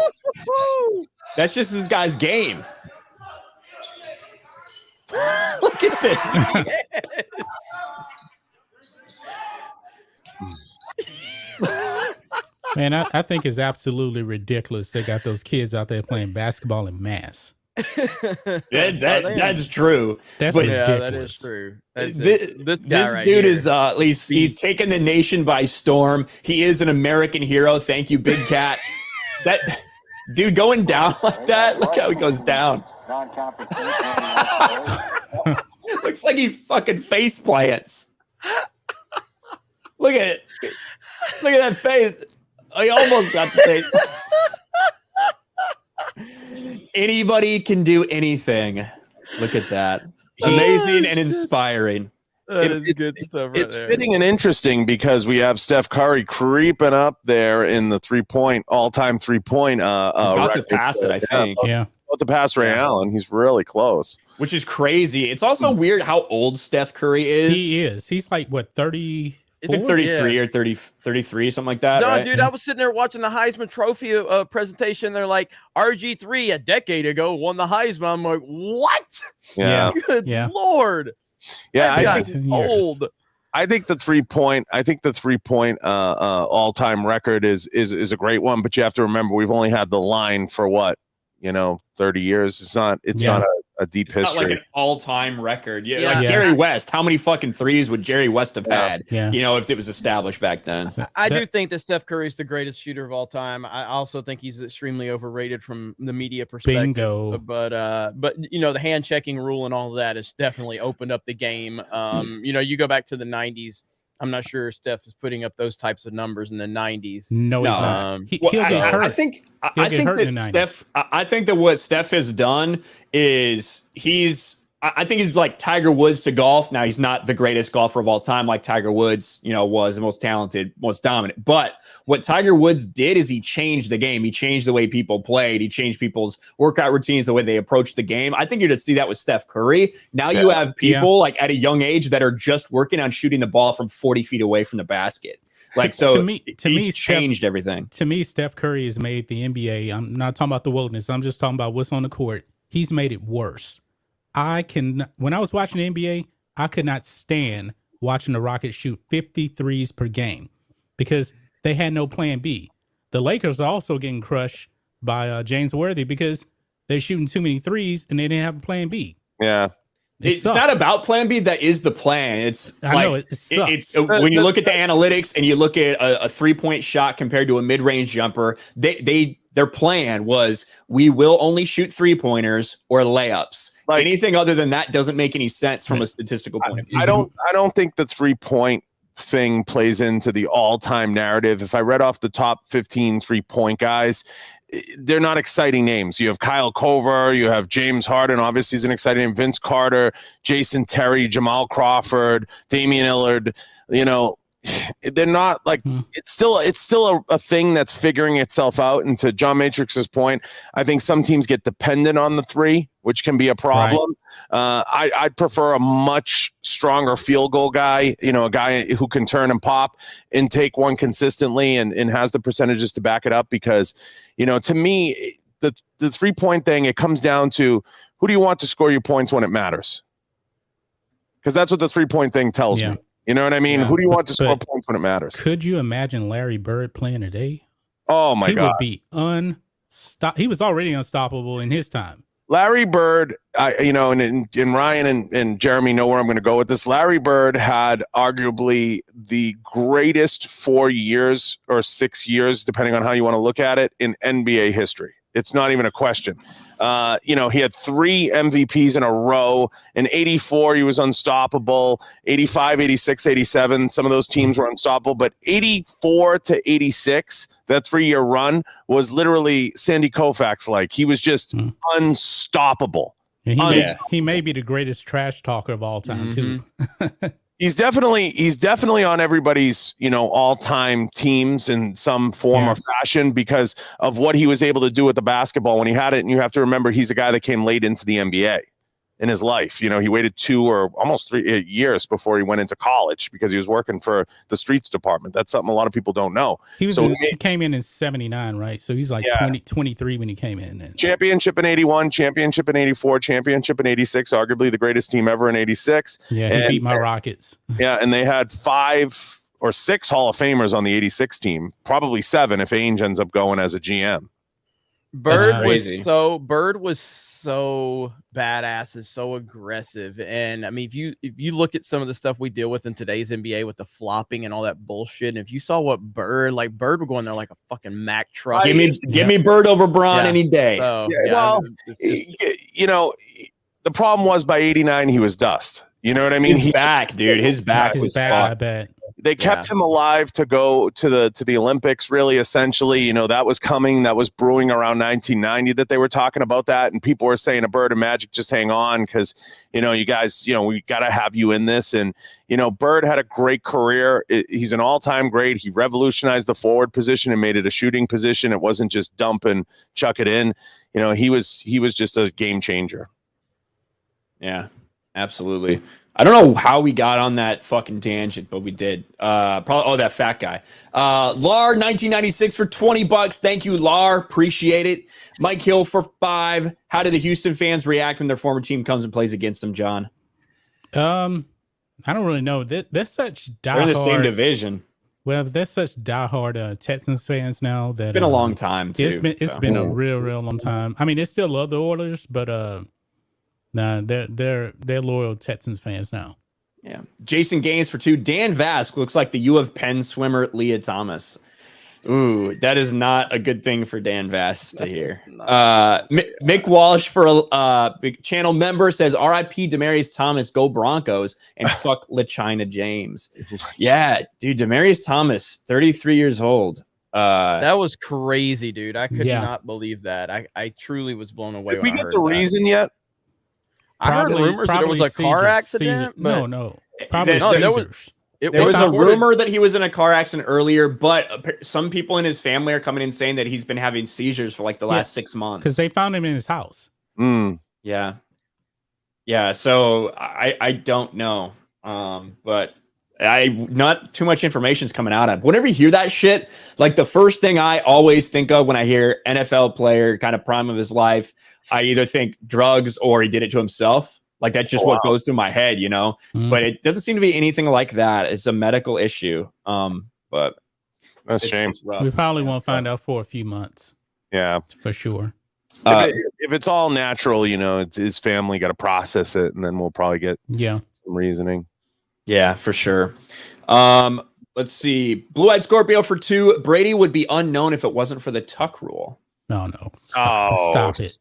That's just this guy's game. Look at this. Man, I think it's absolutely ridiculous. They got those kids out there playing basketball in mass. That's true. That's ridiculous. That is true. This dude is at least he's taken the nation by storm. He is an American hero. Thank you, Big Cat. That dude going down like that. Look how he goes down. Look Looks like he fucking face plants. Look at it. Look at that face. I almost got the face. Anybody can do anything. Look at that. Amazing and inspiring. That is good stuff right It's there. fitting and interesting because we have Steph Curry creeping up there in the all-time three-point About to pass it, I think. Yeah. About to pass Ray Allen. He's really close. Which is crazy. It's also weird how old Steph Curry is. He is. He's like, what, 30? I think 33 or 33, something like that. No, right? dude, I was sitting there watching the Heisman Trophy presentation. They're like, RG3 a decade ago won the Heisman. I'm like, what? Yeah. Good Lord. Yeah, That I guy's think old. I think the three-point all-time record is a great one, but you have to remember we've only had the line for 30 years. It's not a deep It's history. not like an all-time record. Yeah. Like Jerry West. How many fucking threes would Jerry West have had? Yeah. If it was established back then. I do think that Steph Curry is the greatest shooter of all time. I also think he's extremely overrated from the media perspective. Bingo. But the hand checking rule and all of that has definitely opened up the game. You go back to the 90s. I'm not sure Steph is putting up those types of numbers in the 90s. No, he's not. He'll get hurt. I think that what Steph has done is I think he's like Tiger Woods to golf. Now, he's not the greatest golfer of all time like Tiger Woods, was the most talented, most dominant. But what Tiger Woods did is he changed the game. He changed the way people played. He changed people's workout routines, the way they approached the game. I think you're to see that with Steph Curry. Now you have people like at a young age that are just working on shooting the ball from 40 feet away from the basket. Like, so to me, he's changed everything. To me, Steph Curry has made the NBA. I'm not talking about the wilderness. I'm just talking about what's on the court. He's made it worse. When I was watching the NBA, I could not stand watching the Rockets shoot 53s per game because they had no plan B. The Lakers are also getting crushed by James Worthy because they're shooting too many threes and they didn't have a plan B. Yeah. It's not about plan B. That is the plan. It's when you look at the analytics and you look at a 3-point shot compared to a mid-range jumper, their plan was we will only shoot 3-pointers or layups. Like, anything other than that doesn't make any sense from a statistical point of view. I don't think the 3-point thing plays into the all-time narrative. If I read off the top 15 3-point guys, they're not exciting names. You have Kyle Korver, you have James Harden, obviously he's an exciting name, Vince Carter, Jason Terry, Jamal Crawford, Damian Lillard. They're not like it's still a thing that's figuring itself out. And to John Matrix's point, I think some teams get dependent on the 3, which can be a problem. Right. I'd prefer a much stronger field goal guy, a guy who can turn and pop and take one consistently and has the percentages to back it up. Because, to me, the 3-point thing, it comes down to who do you want to score your points when it matters? Because that's what the 3-point thing tells me. You know what I mean? Yeah. Who do you want to score points when it matters? Could you imagine Larry Bird playing today? Oh, my God. He would be unstoppable. He was already unstoppable in his time. Larry Bird, and Ryan and Jeremy know where I'm going to go with this. Larry Bird had arguably the greatest 4 years or 6 years, depending on how you want to look at it, in NBA history. It's not even a question. He had 3 MVPs in a row. In 84, he was unstoppable. 85, 86, 87, some of those teams were unstoppable. But 84 to 86, that 3-year run was literally Sandy Koufax-like. He was just unstoppable. He may be the greatest trash talker of all time, too. He's definitely on everybody's, all-time teams in some form or fashion because of what he was able to do with the basketball when he had it. And you have to remember, he's a guy that came late into the NBA in his life. He waited 2 or almost 3 years before he went into college because he was working for the streets department. That's something a lot of people don't know. He came in 79, right? So he's like 23 when he came in. Championship in 81, championship in 84, championship in 86, arguably the greatest team ever in 86. Yeah, he beat my Rockets. Yeah, and they had 5 or 6 Hall of Famers on the 86 team, probably 7 if Ainge ends up going as a GM. Bird was so badass and so aggressive. And I mean, if you look at some of the stuff we deal with in today's NBA with the flopping and all that bullshit, and if you saw what Bird would go in there like a fucking Mack truck. Give me Bird over Braun any day. So, the problem was by 89 he was dust. You know what I mean? His back, dude. His back was back, I bet. They kept him alive to go to the Olympics, really, essentially. You know, that was coming. That was brewing around 1990 that they were talking about that. And people were saying, a Bird and Magic, just hang on because, you know, you guys, you know, we got to have you in this. And, you know, Bird had a great career. He's an all-time great. He revolutionized the forward position and made it a shooting position. It wasn't just dump and chuck it in. You know, he was just a game changer. Yeah, absolutely. I don't know how we got on that fucking tangent, but we did. Probably that fat guy. Lar 1996 for $20. Thank you, Lar. Appreciate it. Mike Hill for $5. How do the Houston fans react when their former team comes and plays against them, John? I don't really know. They're such diehard. They're in the same division. Well, they're such diehard Texans fans now that it's been a long time too. It's been a real long time. I mean, they still love the Oilers, but nah, they're loyal Texans fans now. Yeah. Jason Gaines for 2. Dan Vask looks like the U of Penn swimmer Leah Thomas. Ooh, that is not a good thing for Dan Vask to hear. Mick Walsh for a big channel member says R.I.P. Demaryius Thomas, go Broncos, and fuck LaChina James. Yeah, dude, Demaryius Thomas, 33 years old. That was crazy, dude. I could not believe that. I truly was blown away. Did we get the reason yet? I heard rumors that there was a car accident. But no. Probably there was a rumor that he was in a car accident earlier, but some people in his family are coming in saying that he's been having seizures for like the last 6 months. Because they found him in his house. Yeah. Yeah, so I don't know. But not too much information is coming out of. Whenever you hear that shit, like the first thing I always think of when I hear NFL player kind of prime of his life, I either think drugs or he did it to himself. Like that's just what goes through my head, you know. But it doesn't seem to be anything like that. It's a medical issue. But that's a shame. We probably won't find out for a few months. Yeah, for sure. If it's all natural, you know, it's his family got to process it, and then we'll probably get some reasoning. Yeah, for sure. Let's see. Blue-eyed Scorpio for 2. Brady would be unknown if it wasn't for the tuck rule. No. Stop it.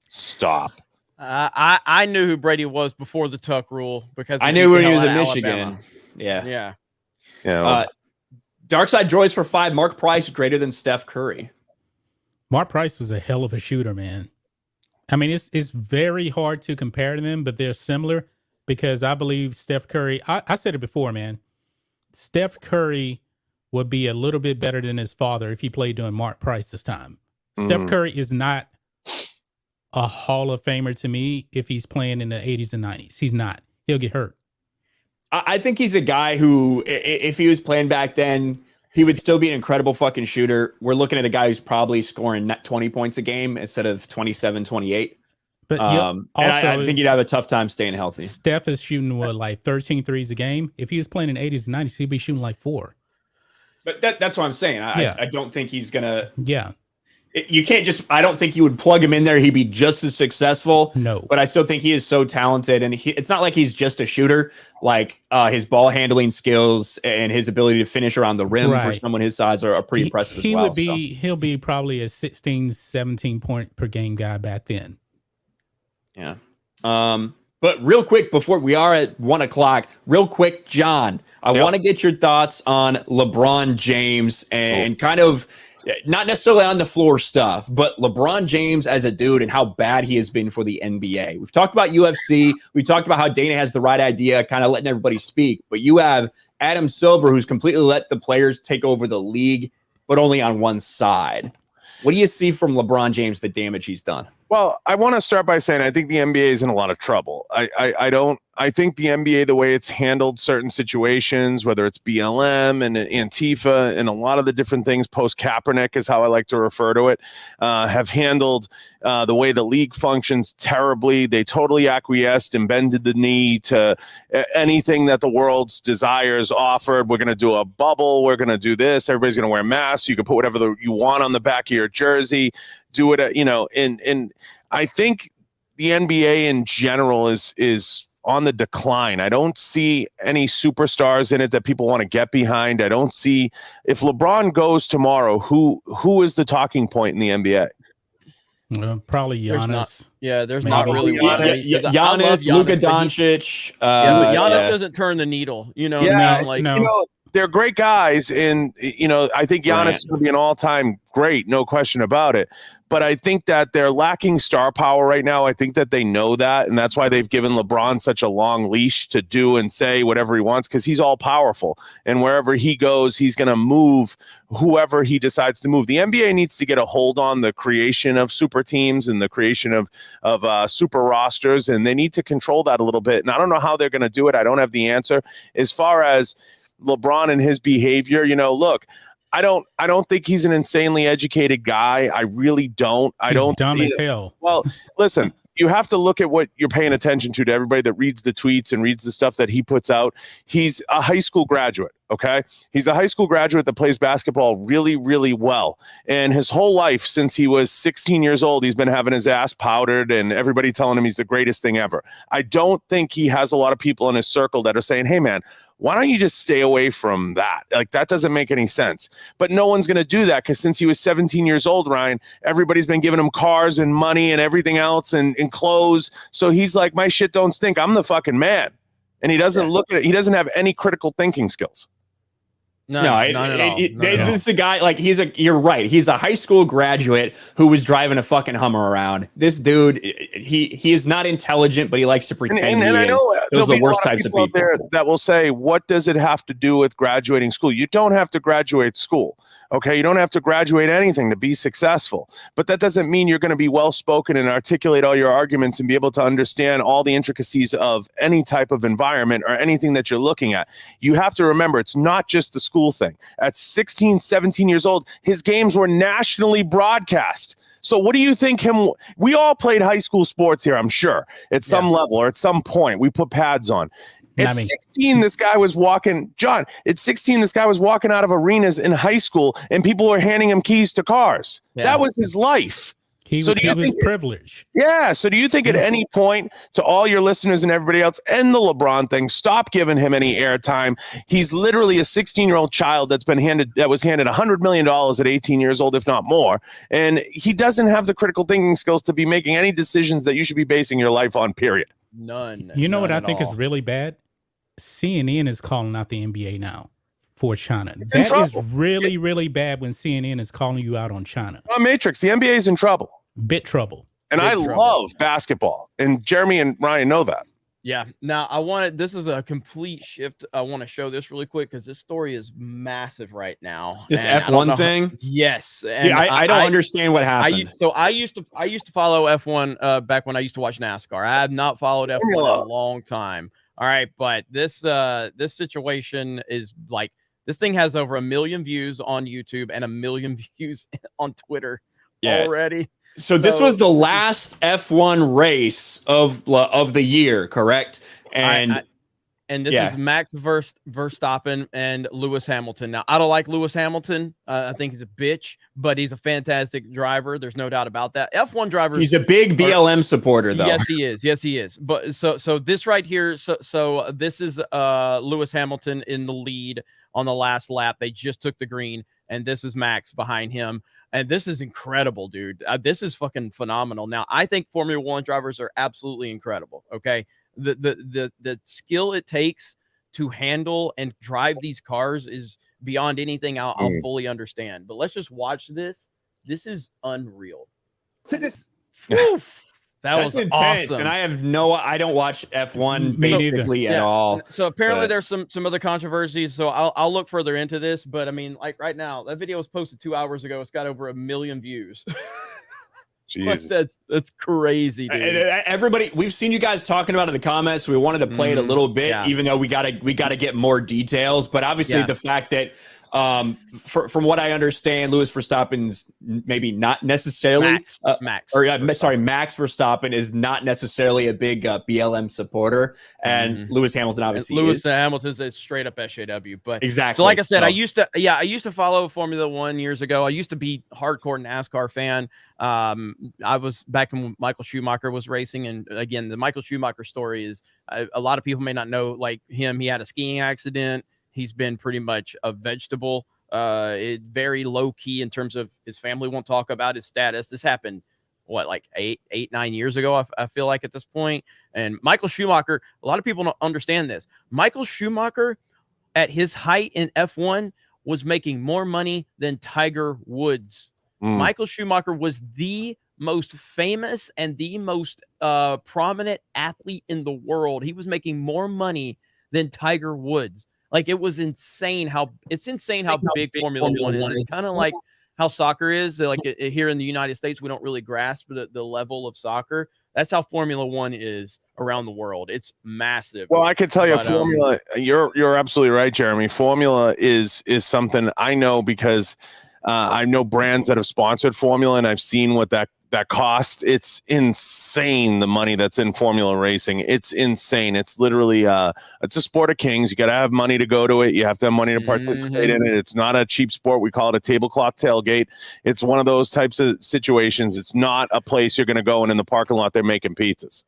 Stop. I knew who Brady was before the tuck rule because I knew when he was in Michigan. Yeah. Darkside Droids for 5. Mark Price greater than Steph Curry. Mark Price was a hell of a shooter, man. I mean, it's very hard to compare to them, but they're similar because I believe Steph Curry. I said it before, man. Steph Curry would be a little bit better than his father if he played during Mark Price's time. Steph Curry is not a Hall of Famer to me if he's playing in the 80s and 90s. He's not. He'll get hurt. I think he's a guy who, if he was playing back then, he would still be an incredible fucking shooter. We're looking at a guy who's probably scoring 20 points a game instead of 27, 28. But also, and I think you'd have a tough time staying healthy. Steph is shooting, like 13 threes a game? If he was playing in the 80s and 90s, he'd be shooting like 4. But that's what I'm saying. I don't think he's going to... Yeah. You can't just... I don't think you would plug him in there. He'd be just as successful. No. But I still think he is so talented. And it's not like he's just a shooter. Like his ball handling skills and his ability to finish around the rim for someone his size are pretty impressive as well. He'll be probably a 16, 17 point per game guy back then. Yeah. But real quick, before we are at 1 o'clock, real quick, John, I want to get your thoughts on LeBron James and kind of not necessarily on the floor stuff, but LeBron James as a dude and how bad he has been for the NBA. We've talked about UFC. We've talked about how Dana has the right idea, kind of letting everybody speak. But you have Adam Silver, who's completely let the players take over the league, but only on one side. What do you see from LeBron James, the damage he's done? Well, I want to start by saying I think the NBA is in a lot of trouble. I think the NBA, the way it's handled certain situations, whether it's BLM and Antifa and a lot of the different things, post-Kaepernick is how I like to refer to it, have handled the way the league functions terribly. They totally acquiesced and bended the knee to anything that the world's desires offered. We're going to do a bubble. We're going to do this. Everybody's going to wear masks. You can put whatever you want on the back of your jersey. Do it, and I think the NBA in general is on the decline. I don't see any superstars in it that people want to get behind. I don't see if LeBron goes tomorrow, who is the talking point in the NBA? Probably Giannis. There's Maybe. not really one. Giannis, Luka Doncic. But Giannis doesn't turn the needle. You know, they're great guys, and I think Giannis is going to be an all-time great, no question about it. But I think that they're lacking star power right now. I think that they know that, and that's why they've given LeBron such a long leash to do and say whatever he wants, because he's all powerful, and wherever he goes, he's going to move whoever he decides to move. The NBA needs to get a hold on the creation of super teams and the creation of super rosters, and they need to control that a little bit. And I don't know how they're going to do it. I don't have the answer. As far as LeBron and his behavior, look, I don't think he's an insanely educated guy. I really don't. He's dumb as hell. Well, listen, you have to look at what you're paying attention to everybody that reads the tweets and reads the stuff that he puts out. He's a high school graduate. Okay. He's a high school graduate that plays basketball really, really well. And his whole life, since he was 16 years old, he's been having his ass powdered and everybody telling him he's the greatest thing ever. I don't think he has a lot of people in his circle that are saying, hey, man, why don't you just stay away from that? Like, that doesn't make any sense. But no one's going to do that because since he was 17 years old, Ryan, everybody's been giving him cars and money and everything else and clothes. So he's like, my shit don't stink. I'm the fucking man. And he doesn't look at it. He doesn't have any critical thinking skills. Not at all. This is a guy, like, you're right. He's a high school graduate who was driving a fucking Hummer around. This dude, he is not intelligent, but he likes to pretend he is. I know those are the worst types of people there that will say, what does it have to do with graduating school? You don't have to graduate school. Okay. You don't have to graduate anything to be successful, but that doesn't mean you're going to be well-spoken and articulate all your arguments and be able to understand all the intricacies of any type of environment or anything that you're looking at. You have to remember, it's not just the school thing. At 16, 17 years old, his games were nationally broadcast. So what do you think we all played high school sports here, I'm sure, at some level or at some point. We put pads on. At 16, this guy was walking, John, at 16, this guy was walking out of arenas in high school and people were handing him keys to cars. Yeah. That was his life. He was privileged. Yeah. So do you think at any point, to all your listeners and everybody else, and the LeBron thing, stop giving him any airtime? He's literally a 16-year-old child that was handed $100 million at 18 years old, if not more. And he doesn't have the critical thinking skills to be making any decisions that you should be basing your life on, period. None. You know what I think is really bad? CNN is calling out the NBA now for China. That is really, really bad when CNN is calling you out on China. Matrix, the NBA is in trouble. Bit trouble. And I love basketball. And Jeremy and Ryan know that. Yeah. Now, this is a complete shift. I want to show this really quick because this story is massive right now. This F1 thing? Yes. And I don't understand what happened. I used to follow F1 back when I used to watch NASCAR. I have not followed F1 in a long time. All right. But this situation is like, this thing has over 1 million views on YouTube and 1 million views on Twitter already. So this was the last F1 race of the year, correct? And this is Max Verstappen and Lewis Hamilton. Now, I don't like Lewis Hamilton. I think he's a bitch, but he's a fantastic driver. There's no doubt about that. F1 drivers. He's a big BLM supporter, though. Yes, he is. Yes, he is. But so this right here. So this is Lewis Hamilton in the lead on the last lap. They just took the green, and this is Max behind him. And this is incredible, dude. This is fucking phenomenal. Now, I think Formula One drivers are absolutely incredible. Okay, the skill it takes to handle and drive these cars is beyond anything I'll fully understand. But let's just watch this. This is unreal. That's intense. Awesome. And I don't watch F1 basically at all. So apparently there's some other controversies. So I'll look further into this. But I mean, like right now, that video was posted 2 hours ago. It's got over 1 million views. Jesus. That's crazy, dude. Everybody, we've seen you guys talking about it in the comments. So we wanted to play it a little bit, even though we gotta get more details. But obviously the fact that from what I understand, Lewis Verstappen's maybe not necessarily Max Verstappen is not necessarily a big BLM supporter, and Lewis Hamilton obviously Lewis Hamilton's a straight up SJW. But exactly. So like I said, I used to follow Formula One years ago. I used to be hardcore NASCAR fan. I was back when Michael Schumacher was racing, and again, the Michael Schumacher story is a lot of people may not know. Like him, he had a skiing accident. He's been pretty much a vegetable, very low key in terms of his family won't talk about his status. This happened what, like 9 years ago, I feel like at this point. And Michael Schumacher, a lot of people don't understand this. Michael Schumacher at his height in F1 was making more money than Tiger Woods. Michael Schumacher was the most famous and the most prominent athlete in the world. He was making more money than Tiger Woods. Like, it was insane how big Formula One is. It's kind of like how soccer is. Like, here in the United States, we don't really grasp the level of soccer. That's how Formula One is around the world. It's massive. Well, I can tell you, Formula. You're absolutely right, Jeremy. Formula is something I know because I know brands that have sponsored Formula, and I've seen what that cost. It's insane, the money that's in Formula racing. It's insane. It's literally it's a sport of kings. You got to have money to go to it. You have to have money to participate in it. It's not a cheap sport. We call it a tablecloth tailgate. It's one of those types of situations. It's not a place you're going to go and in the parking lot they're making pizzas.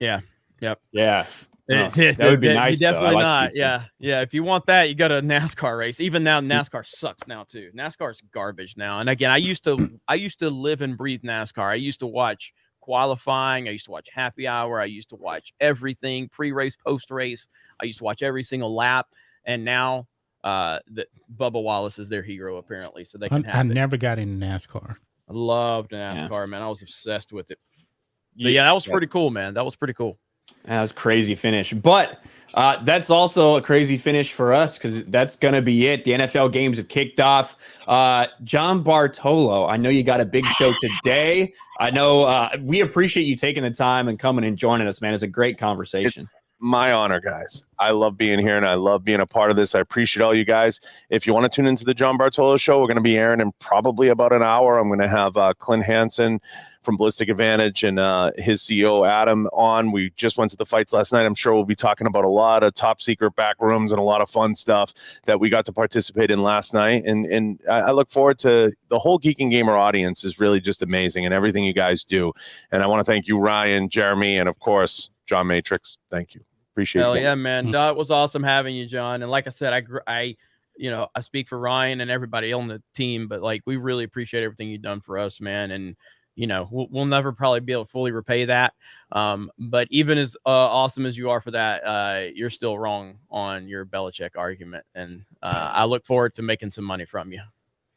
Yeah. Yep. Yeah. No, that would be nice. Definitely like not. pizza. Yeah. If you want that, you got a NASCAR race. Even now, NASCAR sucks now too. NASCAR's garbage now. And again, I used to live and breathe NASCAR. I used to watch qualifying. I used to watch happy hour. I used to watch everything, pre-race, post-race. I used to watch every single lap. And now Bubba Wallace is their hero, apparently. So they can have it. I never got into NASCAR. I loved NASCAR, man. I was obsessed with it. But yeah, that was pretty cool, man. That was pretty cool. That was crazy finish. But that's also a crazy finish for us because that's going to be it. The NFL games have kicked off. John Bartolo, I know you got a big show today. I know we appreciate you taking the time and coming and joining us, man. It's a great conversation. It's my honor, guys. I love being here and I love being a part of this. I appreciate all you guys. If you want to tune into the John Bartolo show, we're going to be airing in probably about an hour. I'm going to have Clint Hansen from Ballistic Advantage and his CEO Adam on. We just went to the fights last night. I'm sure we'll be talking about a lot of top secret back rooms and a lot of fun stuff that we got to participate in last night. And I look forward to the whole Geek and Gamer audience is really just amazing and everything you guys do. And I want to thank you, Ryan, Jeremy, and of course, John Matrix. Thank you. Appreciate it. Hell yeah, man. It was awesome having you, John. And like I said, I speak for Ryan and everybody on the team, but like, we really appreciate everything you've done for us, man. And we'll never probably be able to fully repay that. But even as awesome as you are for that, you're still wrong on your Belichick argument. And I look forward to making some money from you.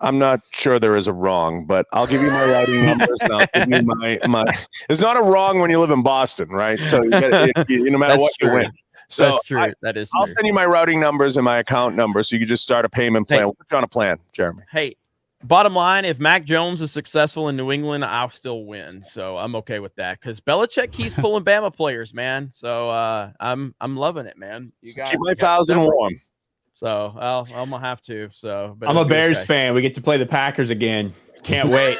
I'm not sure there is a wrong, but I'll give you my routing numbers and I'll give you my. There's not a wrong when you live in Boston, right? So no matter what, you win. So that's true. That is true. I'll send you my routing numbers and my account numbers so you can just start a payment plan. We'll put you on a plan, Jeremy. Hey, bottom line, if Mac Jones is successful in New England, I'll still win. So I'm okay with that because Belichick keeps pulling Bama players, man. So I'm loving it, man. You got keep my 1,000 warm. So I'm gonna have to. So, but I'm a Bears fan. We get to play the Packers again. Can't wait.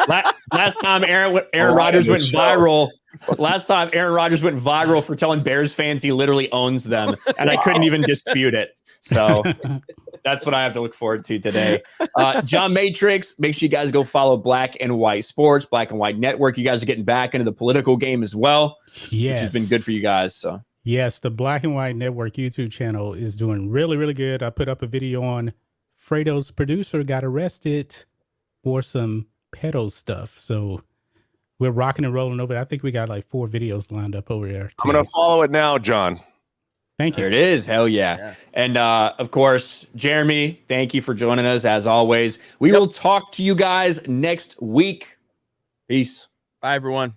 Last time Aaron Rodgers went viral. Last time Aaron Rodgers went viral for telling Bears fans he literally owns them, and I couldn't even dispute it. So that's what I have to look forward to today. John Matrix, make sure you guys go follow Black and White Sports, Black and White Network. You guys are getting back into the political game as well, which has been good for you guys. So. Yes, the Black and White Network YouTube channel is doing really, really good. I put up a video on Fredo's producer got arrested for some pedo stuff. So we're rocking and rolling over. I think we got like 4 videos lined up over there. I'm going to follow it now, John. Thank you. There it is. Hell yeah. And of course, Jeremy, thank you for joining us as always. We will talk to you guys next week. Peace. Bye, everyone.